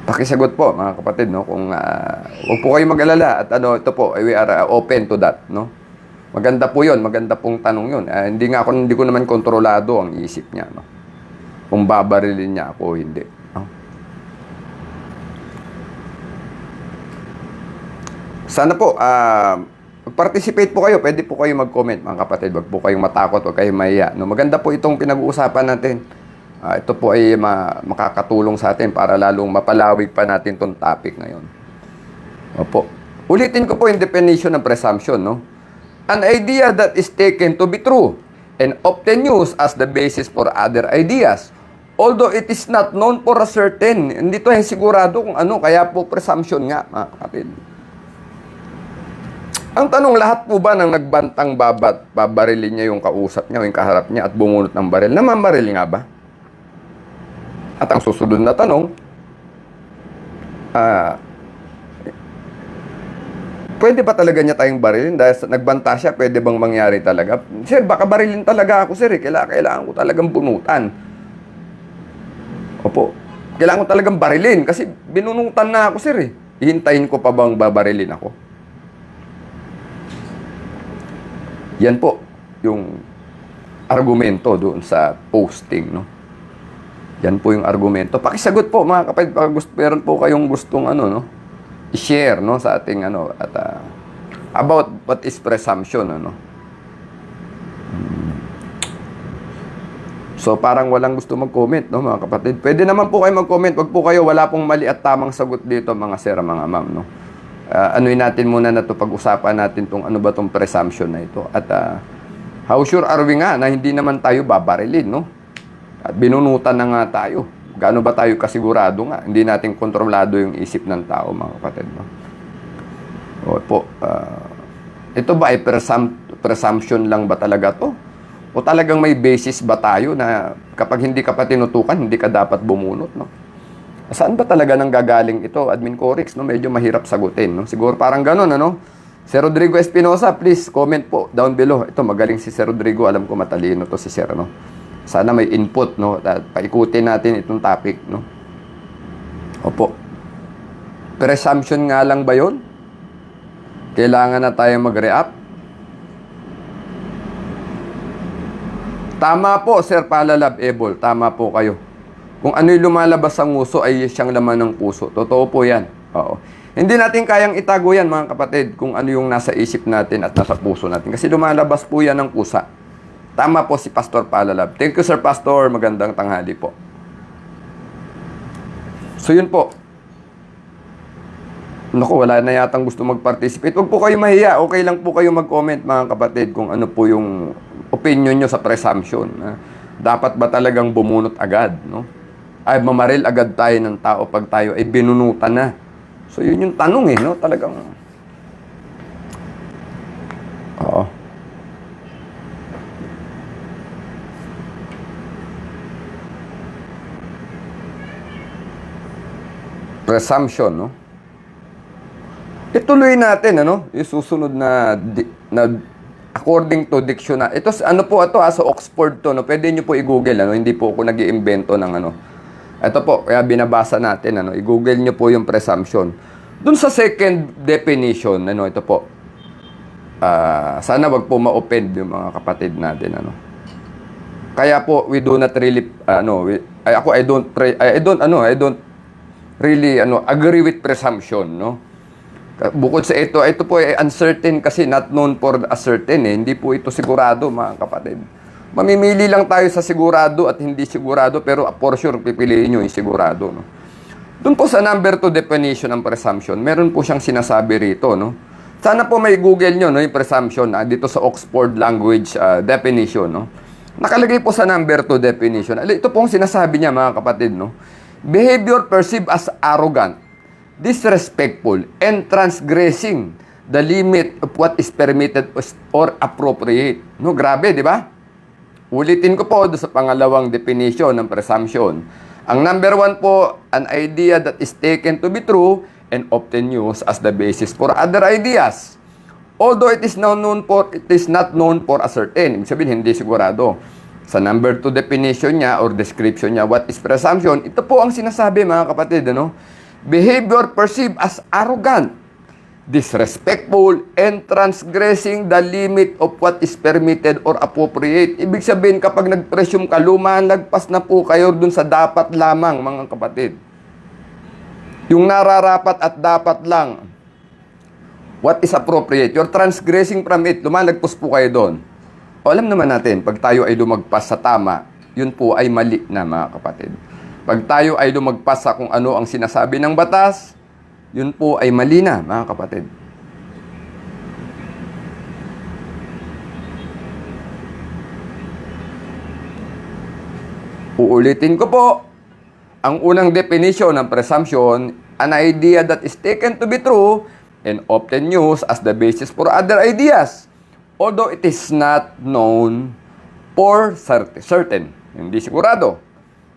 Pakisagot po, mga kapatid, no, kung huwag po kayo mag-alala at ito po, we are open to that, no? Maganda po 'yon, maganda pong tanong 'yon. Hindi ko naman kontrolado ang isip niya, no? Kung babarilin niya ako o hindi, no? Sana po, participate po kayo. Pwede po kayo mag-comment, mga kapatid. Wag po kayong matakot, wag kayong mahiya, no? Maganda po itong pinag-uusapan natin. Ito po ay makakatulong sa atin para lalong mapalawig pa natin itong topic ngayon. Opo. Ulitin ko po yung definition ng presumption, no? An idea that is taken to be true and often used as the basis for other ideas. Although it is not known for a certain, hindi to sigurado kung ano, kaya po presumption nga, mga kapatid. Ang tanong, lahat po ba ng nagbantang babarilin niya yung kausap niya o yung kaharap niya at bumunot ng baril, namamaril nga ba? At ang susunod na tanong, pwede ba talaga niya tayong barilin? Dahil nagbanta siya, pwede bang mangyari talaga? Sir, baka barilin talaga ako, sir. Kailangan ko talagang bunutan. Opo. Kailangan ko talagang barilin kasi binunutan na ako, sir. Hihintayin ko pa bang babarilin ako? Yan po yung argumento doon sa posting, no? Yan po yung argumento. Pakisagot po, mga kapatid. Meron po kayong gustong i-share, no, sa ating at about what is presumption, So parang walang gusto mag-comment, no, mga kapatid. Pwede naman po kayo mag-comment. Wag po kayo, wala pong mali at tamang sagot dito, mga sir, mga ma'am, no. Anuin natin muna na to, pag-usapan natin tong ano ba tong presumption na ito. At how sure are we nga na hindi naman tayo babarilin, no? At binunutan na nga tayo. Gaano ba tayo kasigurado nga? Hindi natin kontrolado yung isip ng tao, mga kapatid, no? Opo, ito ba ay presumption lang ba talaga to? O talagang may basis ba tayo na kapag hindi ka pa tinutukan, hindi ka dapat bumunot, no? Saan ba talaga nang gagaling ito? Admin Corix, no? Medyo mahirap sagutin, no? Siguro parang gano'n, ano? Sir Rodrigo Espinosa, please comment po down below. Ito, magaling si Sir Rodrigo. Alam ko matalino to si Sir, no? Sana may input, no? At paikutin natin itong topic, no? Opo. Presumption nga lang ba yun? Kailangan na tayo mag-react? Tama po, Sir Palalab Ebol. Tama po kayo. Kung ano'y lumalabas sa nguso ay siyang laman ng puso. Totoo po yan. Oo. Hindi natin kayang itago yan, mga kapatid, kung ano yung nasa isip natin at nasa puso natin. Kasi lumalabas po yan ng kusa. Tama po si Pastor Palalab. Thank you, Sir Pastor. Magandang tanghali po. So, yun po. Naku, wala na yatang gusto mag-participate. Huwag po kayo mahiya. Okay lang po kayo mag-comment, mga kapatid, kung ano po yung opinion nyo sa presumption. Dapat ba talagang bumunot agad, no? Ay mamaril agad tayo ng tao pag tayo ay binunutan na. So, yun yung tanong, no? Talagang... Oo. Presumption, no? Ituloy natin, ano? Yung susunod na according to dictionary. Ito, ano po ito, sa Oxford to, no? Pwede nyo po i-google, ano? Hindi po ako nag-iimbento ng ano. Ito po, kaya binabasa natin, ano? I-google nyo po yung presumption. Dun sa second definition, ano, ito po. Sana wag po ma-offend yung mga kapatid natin, ano. Kaya po, we do not really, I don't really, agree with presumption, no. Bukod sa ito po ay uncertain kasi not known for a certain, Hindi po ito sigurado, mga kapatid. Mamimili lang tayo sa sigurado at hindi sigurado, pero for sure, pipiliin nyo yung sigurado, no? Doon po sa number 2 definition ng presumption, meron po siyang sinasabi rito, no? Sana po may Google nyo, no, yung presumption, dito sa Oxford Language definition, no? Nakalagay po sa number 2 definition. Ito po ang sinasabi niya, mga kapatid, no? Behavior perceived as arrogant, disrespectful, and transgressing the limit of what is permitted or appropriate. No, grabe, di ba? Ulitin ko po doon sa pangalawang definition ng presumption. Ang number 1 po, an idea that is taken to be true and often used as the basis for other ideas. Although it is not known for a certain. Ibig sabihin, hindi sigurado. Sa number 2 definition niya or description niya, what is presumption? Ito po ang sinasabi, mga kapatid, ano? Behavior perceived as arrogant, disrespectful, and transgressing the limit of what is permitted or appropriate. Ibig sabihin, kapag nag-presume ka, lumalagpas na po kayo dun sa dapat lamang, mga kapatid. Yung nararapat at dapat lang. What is appropriate? You're transgressing from it. Lumalagpas po kayo doon. O, alam naman natin, pag tayo ay lumagpas sa tama, yun po ay mali na, mga kapatid. Pag tayo ay lumagpas sa kung ano ang sinasabi ng batas, yun po ay mali na, mga kapatid. Uulitin ko po, ang unang definition ng presumption, an idea that is taken to be true and often used as the basis for other ideas, although it is not known for certain. Hindi sigurado.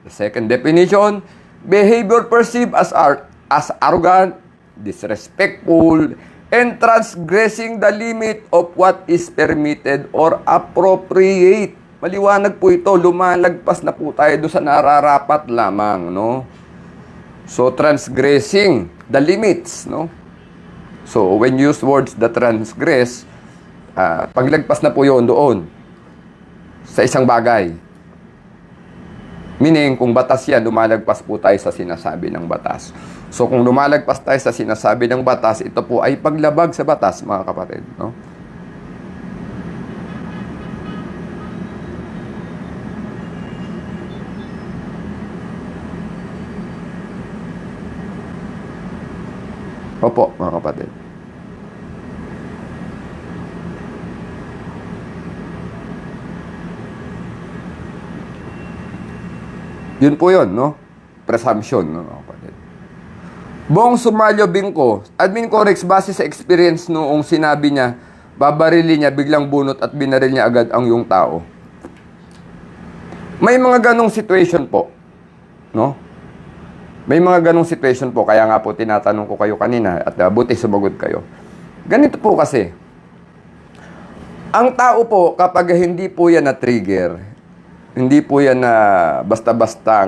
The second definition, behavior perceived as arrogant, disrespectful, and transgressing the limit of what is permitted or appropriate. Maliwanag po ito, lumalagpas na po tayo doon sa nararapat lamang, no? So, transgressing the limits, no? So, when you use words that transgress, paglagpas na po yun doon sa isang bagay. Meaning, kung batas yan, lumalagpas po tayo sa sinasabi ng batas. So, kung lumalagpas tayo sa sinasabi ng batas, ito po ay paglabag sa batas, mga kapatid, no? Opo, mga kapatid. Yun po yun, no? Presumption, no, mga kapatid. Bong Sumalyo Bingko, Admin Corex, base sa experience noong sinabi niya, babarili niya, biglang bunot at binaril niya agad ang yung tao. May mga ganong situation po, no? May mga ganong situation po, kaya nga po tinatanong ko kayo kanina at buti sumagot kayo. Ganito po kasi, ang tao po kapag hindi po yan na-trigger, hindi po yan na basta-basta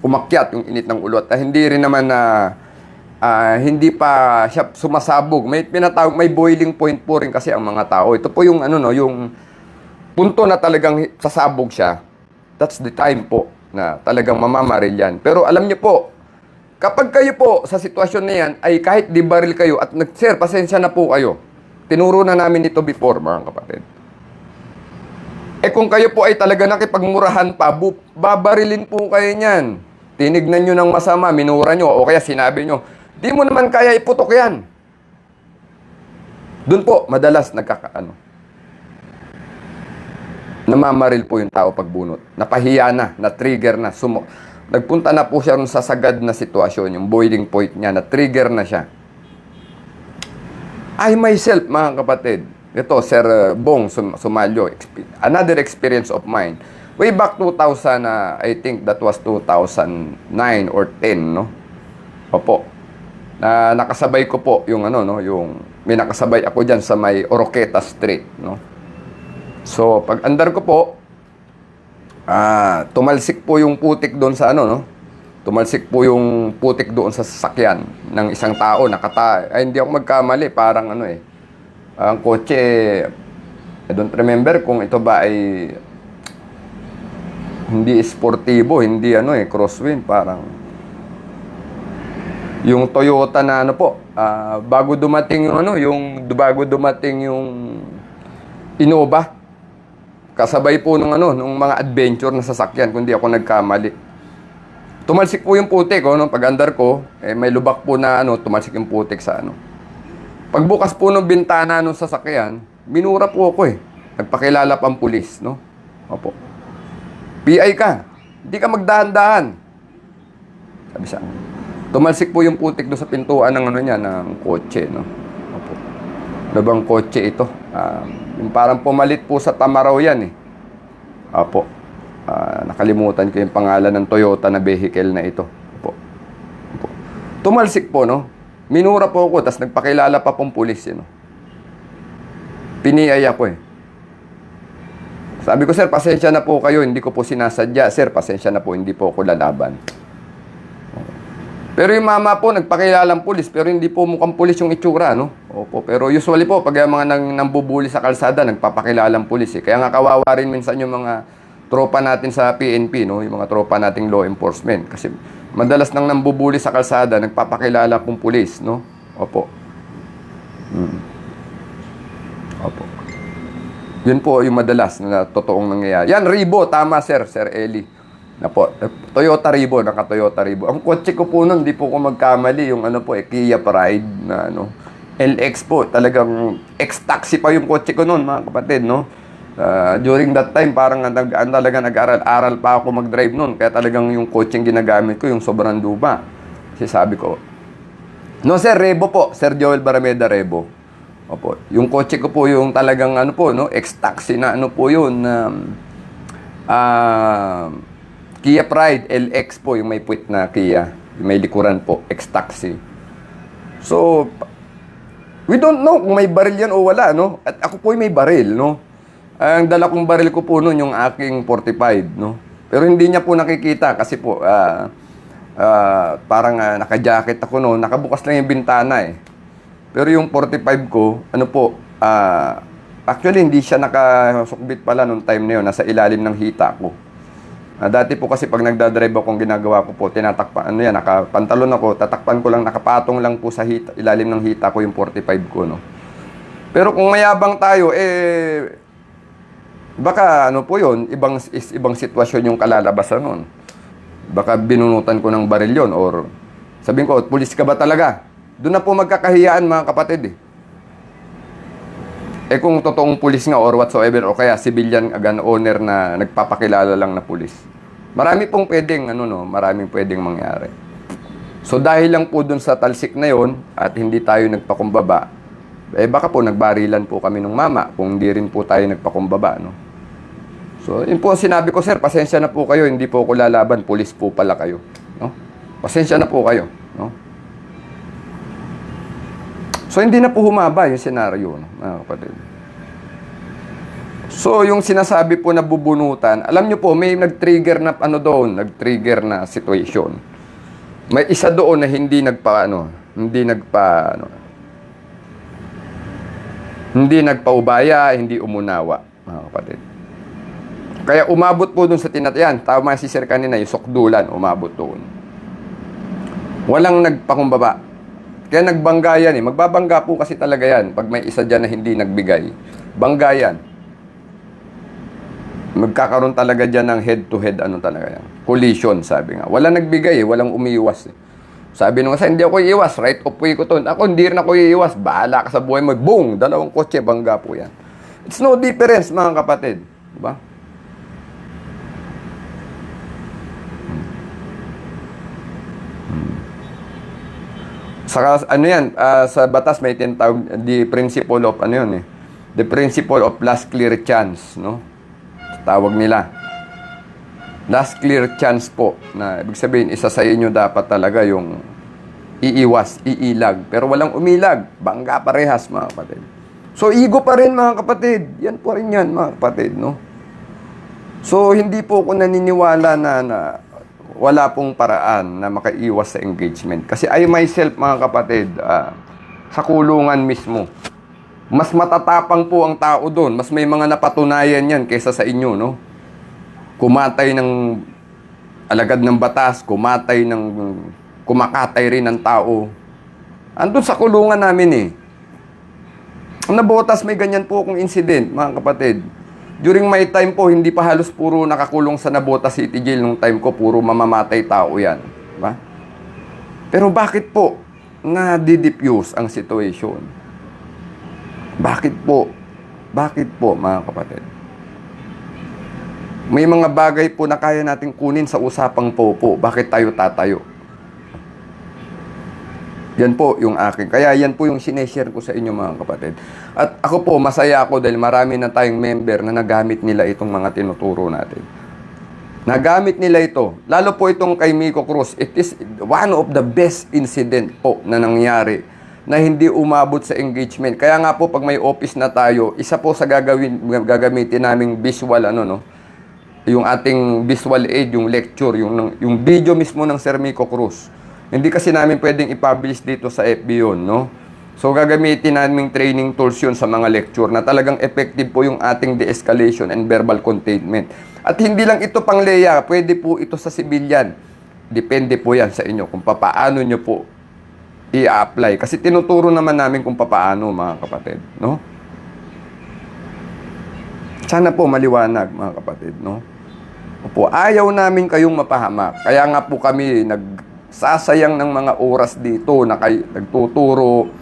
umakyat yung init ng ulo at hindi rin naman na hindi pa siya sumasabog. May pinatawag, may boiling point po rin kasi ang mga tao. Ito po yung yung punto na talagang sasabog siya. That's the time po na talagang mamamaril yan. Pero alam niyo po, kapag kayo po sa sitwasyon na yan, ay kahit di baril kayo at sir, pasensya na po kayo. Tinuro na namin ito before, mga kapatid. Eh kung kayo po ay talaga nakipagmurahan pa, babarilin po kayo niyan. Tinignan nyo ng masama, minura nyo, o kaya sinabi nyo, di mo naman kaya iputok yan. Doon po, madalas namamaril po yung tao pagbunot. Napahiya na, na-trigger na, nagpunta na po siya rin sa sagad na sitwasyon, yung boiling point niya, na-trigger na siya. I myself, mga kapatid, ito, Sir Bong Sumalyo, another experience of mine. Way back 2000, I think that was 2009 or 10, no? Opo. Nakasabay ko po yung may nakasabay ako diyan sa may Oroqueta Street, no? So, pag andar ko po, tumalsik po yung putik doon sa Tumalsik po yung putik doon sa sasakyan ng isang tao, hindi ako magkamali, parang ang kotse, I don't remember kung ito ba ay hindi sportibo, hindi crosswind, parang yung Toyota na bago dumating yung Innova, kasabay po nung mga adventure na sasakyan, kundi ako nagkamali. Tumalsik po yung putik, pag-andar ko, may lubak po na tumalsik yung putik sa Pagbukas po ng bintana ng sasakyan, minura po ako Nagpakilala pang pulis, no? Opo. PI ka. Hindi ka magdahan-dahan. Sabi siya. Tumalsik po yung putik doon sa pintuan ng ng kotse, no? Opo. Ano bang kotse ito? Yung parang pumalit po sa Tamaraw yan Opo. Nakalimutan ko yung pangalan ng Toyota na vehicle na ito. Opo. Opo. Tumalsik po, no? Minura po ako, tapos nagpakilala pa pong pulis, Piniyay ako Sabi ko, sir, pasensya na po kayo, hindi ko po sinasadya. Sir, pasensya na po, hindi po ako lalaban. Pero yung mama po, nagpakilalang pulis, pero hindi po mukhang pulis yung itsura, no? Opo, pero usually po, pag yung mga nambubuli sa kalsada, nagpapakilalang pulis, Kaya nga kawawa rin minsan yung mga tropa natin sa PNP, no? Yung mga tropa nating law enforcement. Kasi madalas nang nambubuli sa kalsada, nagpapakilala pong pulis, no? Opo. Opo. Yun po yung madalas na totoong nangyayari. Yan, Ribo. Tama, sir. Sir Eli. Toyota Ribo. Naka-Toyota Ribo. Ang kotse ko po nun, di po ko magkamali. Yung Kia Pride na LX po. Talagang ex-taxi pa yung kotse ko nun, mga kapatid, no? During that time, parang talaga nag-aral pa ako mag-drive noon. Kaya talagang yung coaching ginagamit ko, yung sobrang luma. Kasi sabi ko, no sir, Revo po. Sir Joel Barameda, Revo. Opo. Yung kotse ko po yung talagang ano po, no? Ex-taxi na ano po yun. Kia Pride LX po, yung may puwit na Kia. Yung may likuran po, ex-taxi. So, we don't know kung may baril yan o wala, no? At ako po may baril, no? Ang dala kong baril ko po noon yung aking 45, no? Pero hindi niya po nakikita kasi po, parang naka-jacket ako noon, nakabukas lang yung bintana eh. Pero yung 45 ko, ano po, actually hindi siya nakasukbit pala nung time na yun, nasa ilalim ng hita ko. Dati po kasi pag nagdadrive ako, ang ginagawa ko po, tinatakpan, ano yan, nakapantalon ako, tatakpan ko lang, nakapatong lang po sa hita, ilalim ng hita ko yung 45 ko, no. Pero kung mayabang tayo, baka ano po yun, ibang sitwasyon yung kalalabasan nun. Baka binunutan ko ng baril yun, or sabihin ko, pulis ka ba talaga? Doon na po magkakahiyaan mga kapatid eh. Kung totoong pulis nga or whatsoever o kaya civilian gun owner na nagpapakilala lang na pulis. Marami pong pwedeng maraming pwedeng mangyari. So dahil lang po dun sa talsik na yon at hindi tayo nagpakumbaba, baka po nagbarilan po kami ng mama kung hindi rin po tayo nagpakumbaba, no. So yun po sinabi ko, sir, pasensya na po kayo, hindi po ako lalaban, pulis po pala kayo, no. Pasensya na po kayo, no. So, hindi na po humaba yung senaryo, no, mga kapatid. So, yung sinasabi po na bubunutan, alam nyo po, may nag-trigger na, nag-trigger na situation. May isa doon na hindi nagpaubaya, hindi umunawa, mga kapatid. Kaya umabot po doon sa tinatayan. Tama si Sir kanina, yung sukdulan, umabot doon. Walang nagpakumbaba. Kaya nagbangga yan eh. Magbabangga po kasi talaga yan. Pag may isa dyan na hindi nagbigay. Bangga yan. Magkakaroon talaga dyan ng head-to-head, talaga yan. Collision, sabi nga. Walang nagbigay eh. Walang umiiwas eh. Sabi nung kasi hindi ako iiwas. Right of way ko to. Ako hindi rin ako iiwas. Bahala ka sa buhay mo. Boom! Dalawang kotse, bangga po yan. It's no difference, mga kapatid. Diba? Saka sa batas may tinatawag the principle of the principle of last clear chance, no? Tawag nila. Last clear chance po, na ibig sabihin isa sa inyo dapat talaga yung iilag, pero walang umilag, bangga parehas, mga kapatid. So ego pa rin, mga kapatid. Yan po rin yan, mga kapatid, no? So hindi po ako naniniwala na wala pong paraan na makaiwas sa engagement. Kasi I myself, mga kapatid, sa kulungan mismo, mas matatapang po ang tao doon. Mas may mga napatunayan yan kaysa sa inyo, no? Kumatay ng alagad ng batas, kumakatay rin ng tao. Andun sa kulungan namin eh. Ang nabotas, may ganyan po akong incident, mga kapatid. During my time po, hindi pa halos puro nakakulong sa Nabotas City Jail nung time ko, puro mamamatay tao yan. Diba? Pero bakit po na-diffuse ang situation? Bakit po? Bakit po, mga kapatid? May mga bagay po na kaya nating kunin sa usapang popo. Bakit tayo tatayo? Yan po yung akin. Kaya yan po yung sineshare ko sa inyo, mga kapatid. At ako po, masaya ako dahil marami na tayong member na nagamit nila itong mga tinuturo natin. Nagamit nila ito. Lalo po itong kay Miko Cruz. It is one of the best incident po na nangyari na hindi umabot sa engagement. Kaya nga po, pag may office na tayo, isa po sa gagamitin naming visual, yung ating visual aid, yung lecture, yung video mismo ng Sir Miko Cruz. Hindi kasi namin pwedeng i-publish dito sa FB yun, no? So, gagamitin namin training tools yun sa mga lecture na talagang effective po yung ating de-escalation and verbal containment. At hindi lang ito pang leya, pwede po ito sa civilian. Depende po yan sa inyo kung paano nyo po i-apply. Kasi tinuturo naman namin kung paano, mga kapatid, no? Sana po maliwanag, mga kapatid, no? Opo, ayaw namin kayong mapahamak. Kaya nga po kami sasayang ng mga oras dito na nagtuturo,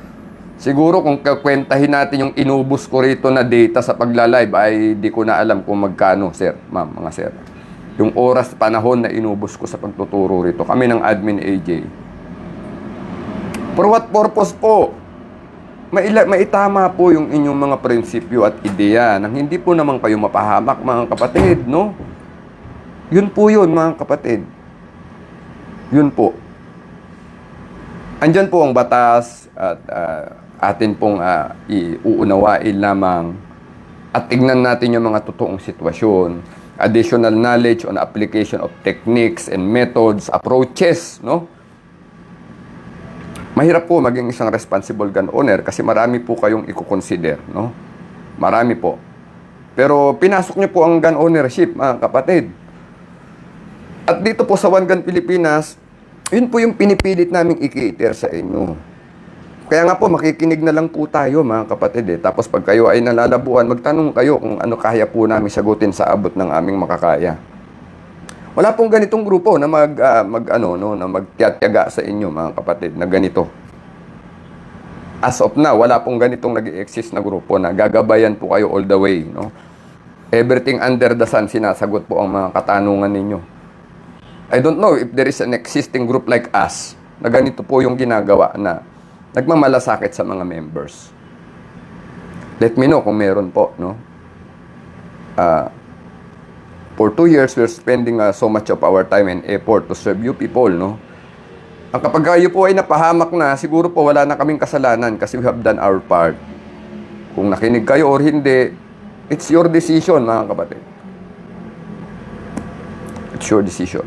Siguro kung kakwentahin natin yung inubos ko rito na data sa pagla-live ay di ko na alam kung magkano, sir, ma'am, mga sir. Yung oras, panahon na inubos ko sa pagtuturo rito. Kami ng Admin AJ. For what purpose po? Maitama po yung inyong mga prinsipyo at ideya nang hindi po naman kayo mapahamak, mga kapatid, no? Yun po yun, mga kapatid. Yun po. Andyan po ang batas at atin pong iuunawain lamang at tignan natin yung mga totoong sitwasyon. Additional knowledge on application of techniques and methods, approaches, no? Mahirap po maging isang responsible gun owner kasi marami po kayong i-consider, no? Marami po. Pero pinasok niyo po ang gun ownership, mga kapatid. At dito po sa One Gun Pilipinas, yun po yung pinipilit naming i-cater sa inyo. Kaya nga po, makikinig na lang po tayo, mga kapatid. Tapos pag kayo ay nalalabuan, magtanong kayo kung ano kaya po namin sagutin sa abot ng aming makakaya. Wala pong ganitong grupo na na magtiyatyaga sa inyo, mga kapatid, na ganito. As of now, wala pong ganitong nag-exist na grupo na gagabayan po kayo all the way, no? Everything under the sun, sinasagot po ang mga katanungan ninyo. I don't know if there is an existing group like us na ganito po yung ginagawa na nagmamalasakit sa mga members. Let me know kung meron po, no? For 2 years, we're spending so much of our time and effort to serve you people, no? Ang kapag kayo po ay napahamak na, siguro po wala na kaming kasalanan kasi we have done our part. Kung nakinig kayo or hindi, it's your decision, mga kapatid. It's your decision.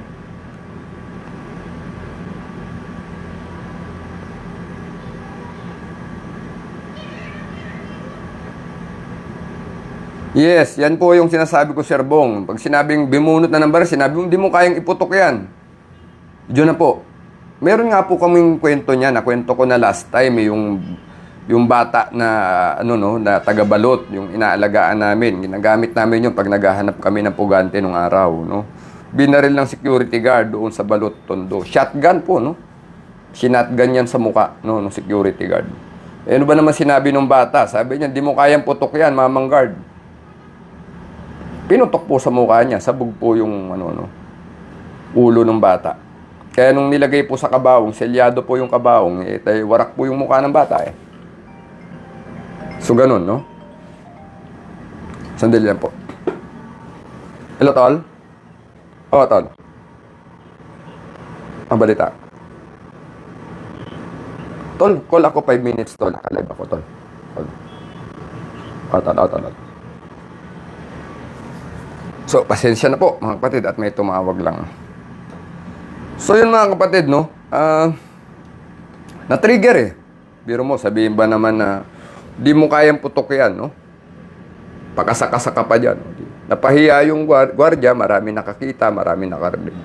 Yes, yan po yung sinasabi ko, Sir Bong. Pag sinabing bimunot na ng baril, sinabi mo, hindi mo kayang iputok yan. Diyan na po. Meron nga po kaming kwento niya, na kwento ko na last time, yung bata na, na taga-balot, yung inaalagaan namin. Ginagamit namin yung pag naghahanap kami ng pugante nung araw, no? Binaril ng security guard doon sa balot tondo. Shotgun po, no? Sinatgun yan sa muka, no, ng security guard. Eh, ano ba naman sinabi ng bata? Sabi niya, hindi mo kayang putok yan, mamang guard. Pinutok po sa mukha niya, sabog po yung ulo ng bata. Kaya nung nilagay po sa kabaong, selyado po yung kabaong, warak po yung mukha ng bata eh. So ganun, no? Sandali lang po. Hello, Tol? Oo, Tol. Ang balita. Tol, call ako 5 minutes, Tol. Nakalive ako, Tol. Tol. So, pasensya na po, mga kapatid, at may tumawag lang. So, yun mga kapatid, no? Na-trigger eh. Biro mo, sabihin ba naman na di mo kayang putok yan, no? Pakasaka-saka pa dyan. Napahiya yung gwardiya, marami nakakita, marami nakarinig.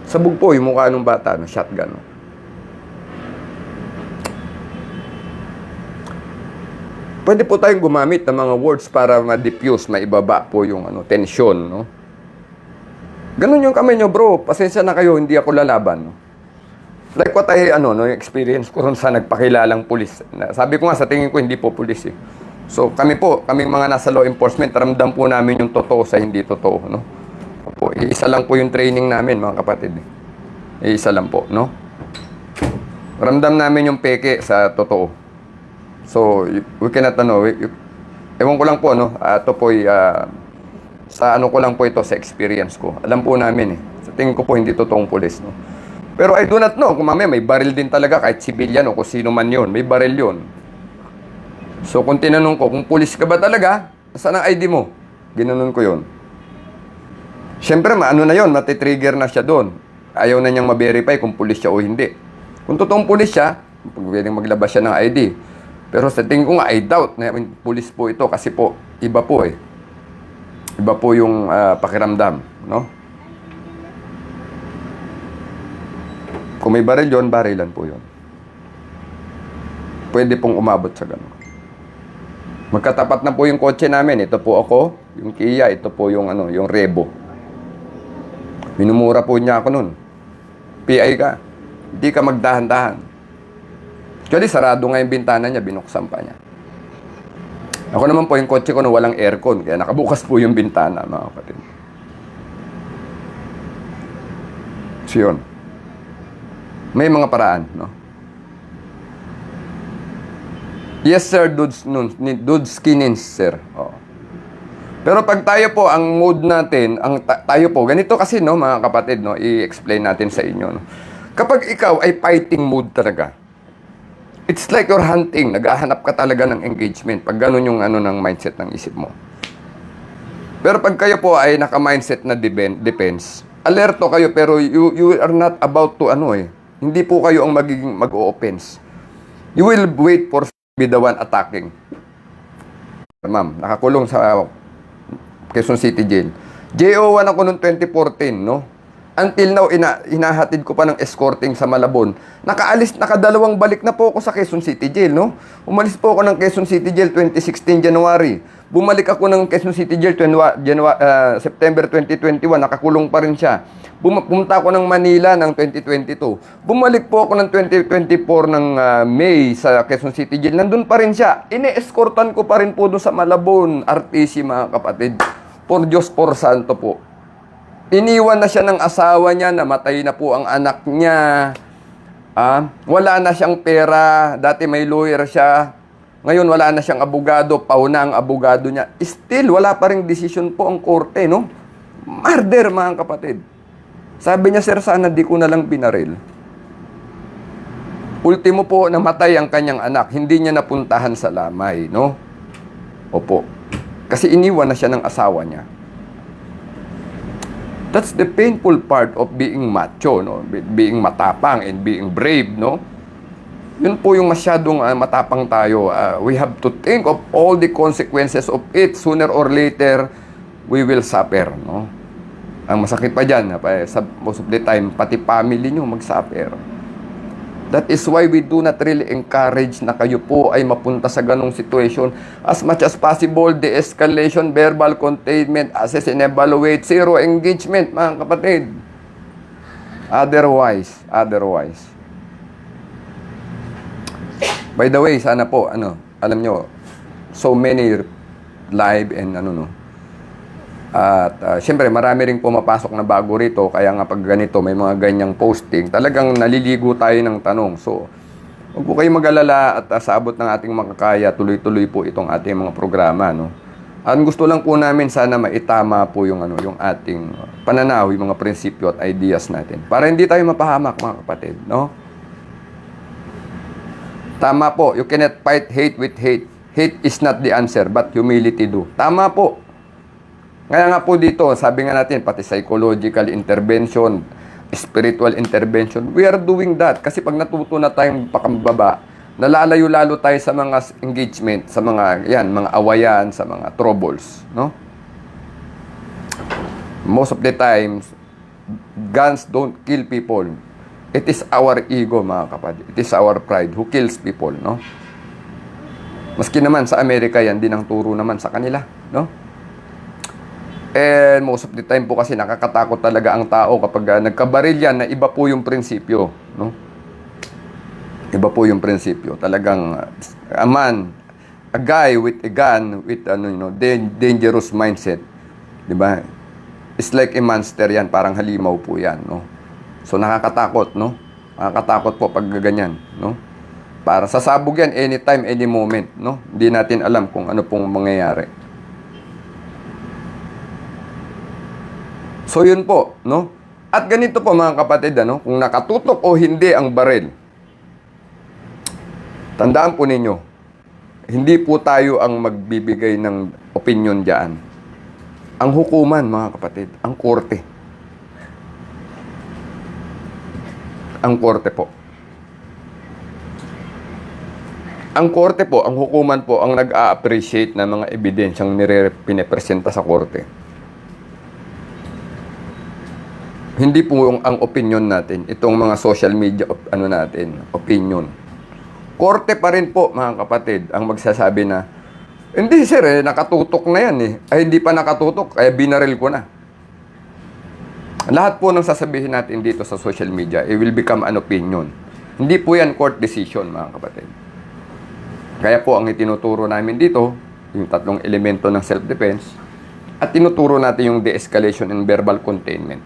Sabog po yung mukha ng bata, no? Shotgun, no? Pwede po tayong gumamit ng mga words para ma-diffuse, maibaba po yung tension, no? Ganun yung kami nyo, bro. Pasensya na kayo, hindi ako lalaban, no? Like what yung experience ko ron sa nagpakilalang pulis. Sabi ko nga, sa tingin ko, hindi po pulis, eh. So, kaming mga nasa law enforcement, ramdam po namin yung totoo sa hindi totoo, no? Po, isa lang po yung training namin, mga kapatid. Isa lang po, no? Ramdam namin yung peke sa totoo. So, we cannot, ewan ko lang po, no? Ito po, sa ko lang po ito, sa experience ko. Alam po namin, eh. Sa tingin ko po, hindi totoong pulis, no? Pero I do not know, kung mamaya may baril din talaga, kahit civilian o kung sino man yun, may baril yun. So, kung tinanong ko, kung pulis ka ba talaga, saan ang ID mo? Ginanon ko yun. Siyempre, na yun, matitrigger na siya doon. Ayaw na niyang ma-verify kung pulis siya o hindi. Kung totoong pulis siya, pwedeng maglabas siya ng ID. Pero sa tingin ko nga, I doubt na pulis po ito kasi po, iba po eh. Iba po yung pakiramdam, no? Kung may baril yun, barilan po yun. Pwede pong umabot sa gano'n. Magkatapat na po yung kotse namin. Ito po ako, yung Kia, ito po yung yung Revo. Minumura po niya ako nun. PI ka. Hindi ka magdahan-dahan. Actually, sarado nga yung bintana niya, binuksan pa niya. Ako naman po, yung kotse ko na walang aircon, kaya nakabukas po yung bintana, mga kapatid. So yun. May mga paraan, no? Yes, sir, dudes skinins, sir. Oo. Pero pag tayo po, ang mood natin, tayo po, ganito kasi, no, mga kapatid, no, i-explain natin sa inyo, no? Kapag ikaw ay fighting mood talaga, it's like you're hunting, naghahanap ka talaga ng engagement, pag ganun yung ano ng mindset ng isip mo. Pero pag kayo po ay naka-mindset na defense, alerto kayo, pero you are not about to, hindi po kayo ang magiging mag-o-offense. You will wait for be the one attacking. Ma'am, nakakulong sa Quezon City Jail. JO1 ako noong 2014, no? Until now, hinahatid ko pa ng escorting sa Malabon. Nakadalawang balik na po ako sa Quezon City Jail, no? Umalis po ako ng Quezon City Jail 2016 January. Bumalik ako ng Quezon City Jail September 2021, nakakulong pa rin siya. Pumunta ako ng Manila ng 2022. Bumalik po ako ng 2024 ng May sa Quezon City Jail. Nandun pa rin siya. Ine-escortan ko pa rin po doon sa Malabon, RTC, mga kapatid. Por Diyos, por Santo po. Iniwan na siya ng asawa niya, namatay na po ang anak niya. Wala na siyang pera, dati may lawyer siya. Ngayon wala na siyang abogado, pauna ang abogado niya. Still, wala pa ring decision po ang korte, no? Murder, mga kapatid. Sabi niya, sir, sana di ko na lang binaril. Ultimo po, namatay ang kanyang anak. Hindi niya napuntahan sa lamay, no? Opo. Kasi iniwan na siya ng asawa niya. That's the painful part of being macho, no? Being matapang and being brave, no? Yun po yung masyadong matapang tayo. We have to think of all the consequences of it. Sooner or later, we will suffer, no? Ang masakit pa dyan, most of the time, pati family nyo mag-suffer. That is why we do not really encourage na kayo po ay mapunta sa ganong situation. As much as possible, de-escalation, verbal containment, assess and evaluate, zero engagement, mga kapatid. Otherwise. By the way, sana po, alam nyo, so many live and At syempre, marami rin pumapasok na bago rito. Kaya nga pag ganito, may mga ganyang posting. Talagang naliligo tayo ng tanong. So, huwag po kayo mag-alala at sa abot ng ating makakaya, tuloy-tuloy po itong ating mga programa, no? Ang gusto lang po namin sana maitama po yung ating pananaw, yung mga prinsipyo at ideas natin. Para hindi tayo mapahamak, mga kapatid, no? Tama po, you cannot fight hate with hate. Hate is not the answer, but humility do. Tama po. Kaya nga po dito, sabi nga natin, pati psychological intervention, spiritual intervention, we are doing that. Kasi pag natuto na tayong pakambaba, nalalayo-lalo tayo sa mga engagement, sa mga awayan, sa mga troubles, no? Most of the times, guns don't kill people. It is our ego, mga kapatid. It is our pride who kills people, no? Maski naman sa Amerika, yan din ang turo naman sa kanila, no? And most of the time po kasi nakakatakot talaga ang tao kapag nagkabaril yan na iba po yung prinsipyo, no? Iba po yung prinsipyo. Talagang a guy with a gun with dangerous mindset, 'di ba? It's like a monster yan, parang halimaw po yan, no? So nakakatakot, no? Nakakatakot po pag ganyan, no? Para sasabog yan anytime, any moment, no? Hindi natin alam kung ano pong mangyayari. So yun po, no? At ganito po, mga kapatid, kung nakatutok o hindi ang baril. Tandaan po ninyo, hindi po tayo ang magbibigay ng opinion diyan. Ang hukuman, mga kapatid, ang korte. Ang korte po. Ang korte po, ang hukuman po, ang nag-a-appreciate ng mga ebidensyang pinapresenta sa korte. Hindi po ang opinion natin, itong mga social media opinion. Korte pa rin po, mga kapatid, ang magsasabi na, hindi sir, nakatutok na yan eh. Ay hindi pa nakatutok, kaya binaril ko na. Lahat po ng sasabihin natin dito sa social media, it will become an opinion. Hindi po yan court decision, mga kapatid. Kaya po ang itinuturo namin dito, yung tatlong elemento ng self-defense, at tinuturo natin yung de-escalation and verbal containment.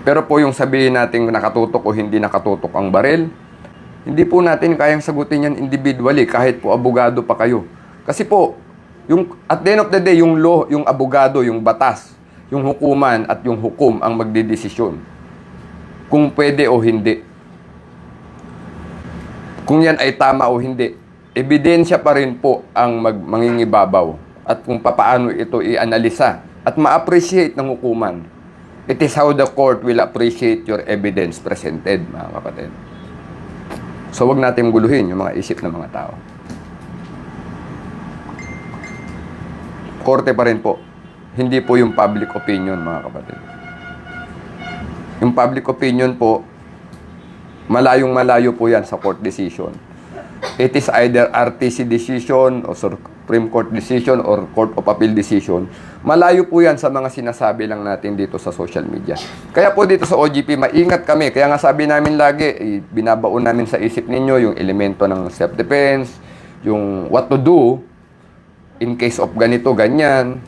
Pero po yung sabihin natin nakatutok o hindi nakatutok ang baril, hindi po natin kayang sagutin yan individually kahit po abogado pa kayo. Kasi po, at the end of the day, yung law, yung abogado, yung batas, yung hukuman at yung hukom ang magdidesisyon kung pwede o hindi. Kung yan ay tama o hindi. Ebidensya pa rin po ang mangingibabaw at kung papaano ito i-analisa at ma-appreciate ng hukuman. It is how the court will appreciate your evidence presented, mga kapatid. So, wag natin guluhin yung mga isip ng mga tao. Korte pa rin po. Hindi po yung public opinion, mga kapatid. Yung public opinion po, malayong-malayo po yan sa court decision. It is either RTC decision o Supreme Court decision or Court of Appeal decision. Malayo po yan sa mga sinasabi lang natin dito sa social media. Kaya po dito sa OGP, maingat kami. Kaya nga sabi namin lagi, binabaon namin sa isip ninyo yung elemento ng self-defense, yung what to do in case of ganito, ganyan.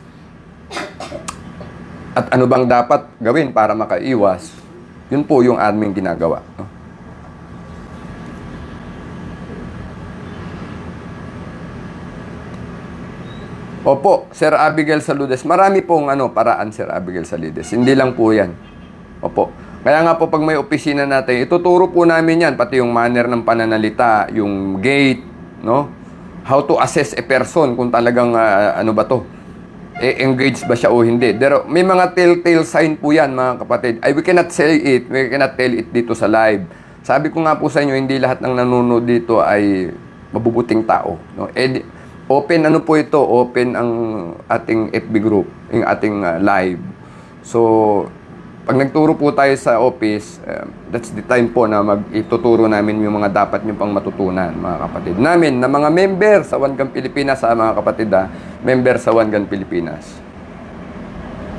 At ano bang dapat gawin para makaiwas. Yun po yung aming ginagawa. No? Opo, Sir Abigail Saludes. Marami pong paraan, Sir Abigail Saludes. Hindi lang po yan. Opo. Kaya nga po pag may opisina natin, ituturo po namin yan. Pati yung manner ng pananalita, yung gate, no? How to assess a person kung talagang engage ba siya o hindi. May mga telltale sign po yan, mga kapatid. We cannot say it. We cannot tell it dito sa live. Sabi ko nga po sa inyo, hindi lahat ng nanonood dito ay mabubuting tao. No? Open po ito, open ang ating FB group, yung ating live. So, pag nagturo po tayo sa office, that's the time po na ituturo namin yung mga dapat nyo pang matutunan, mga kapatid namin, na mga member sa One Gun Pilipinas, mga kapatid member sa One Gun Pilipinas.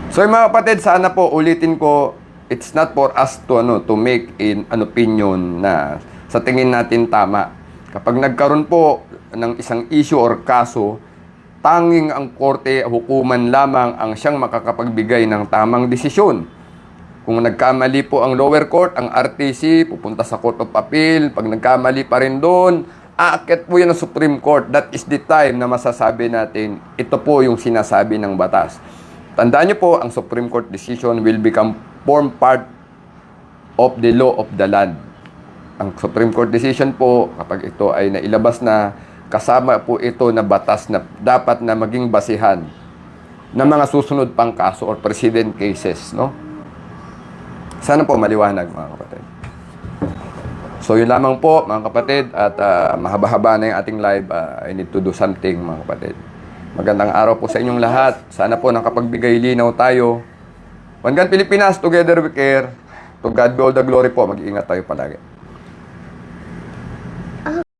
So, mga kapatid, sana po ulitin ko, it's not for us to make an opinion na sa tingin natin tama. Kapag nagkaroon po ng isang issue or kaso, tanging ang korte, hukuman lamang ang siyang makakapagbigay ng tamang desisyon. Kung nagkamali po ang lower court, ang RTC, pupunta sa Court of Appeal. Pag nagkamali pa rin doon, aakyat po yan ng Supreme Court. That is the time na masasabi natin, ito po yung sinasabi ng batas. Tandaan niyo po, ang Supreme Court decision will form part of the law of the land. Ang Supreme Court decision po, kapag ito ay nailabas na, kasama po ito na batas na dapat na maging basihan ng mga susunod pang kaso or precedent cases, no? Sana po maliwanag, mga kapatid. So, yun lamang po, mga kapatid, at mahaba-haba na yung ating live. I need to do something, mga kapatid. Magandang araw po sa inyong lahat. Sana po nakapagbigay linaw tayo. One Gun Pilipinas, together we care. To God be all the glory po. Mag-iingat tayo palagi.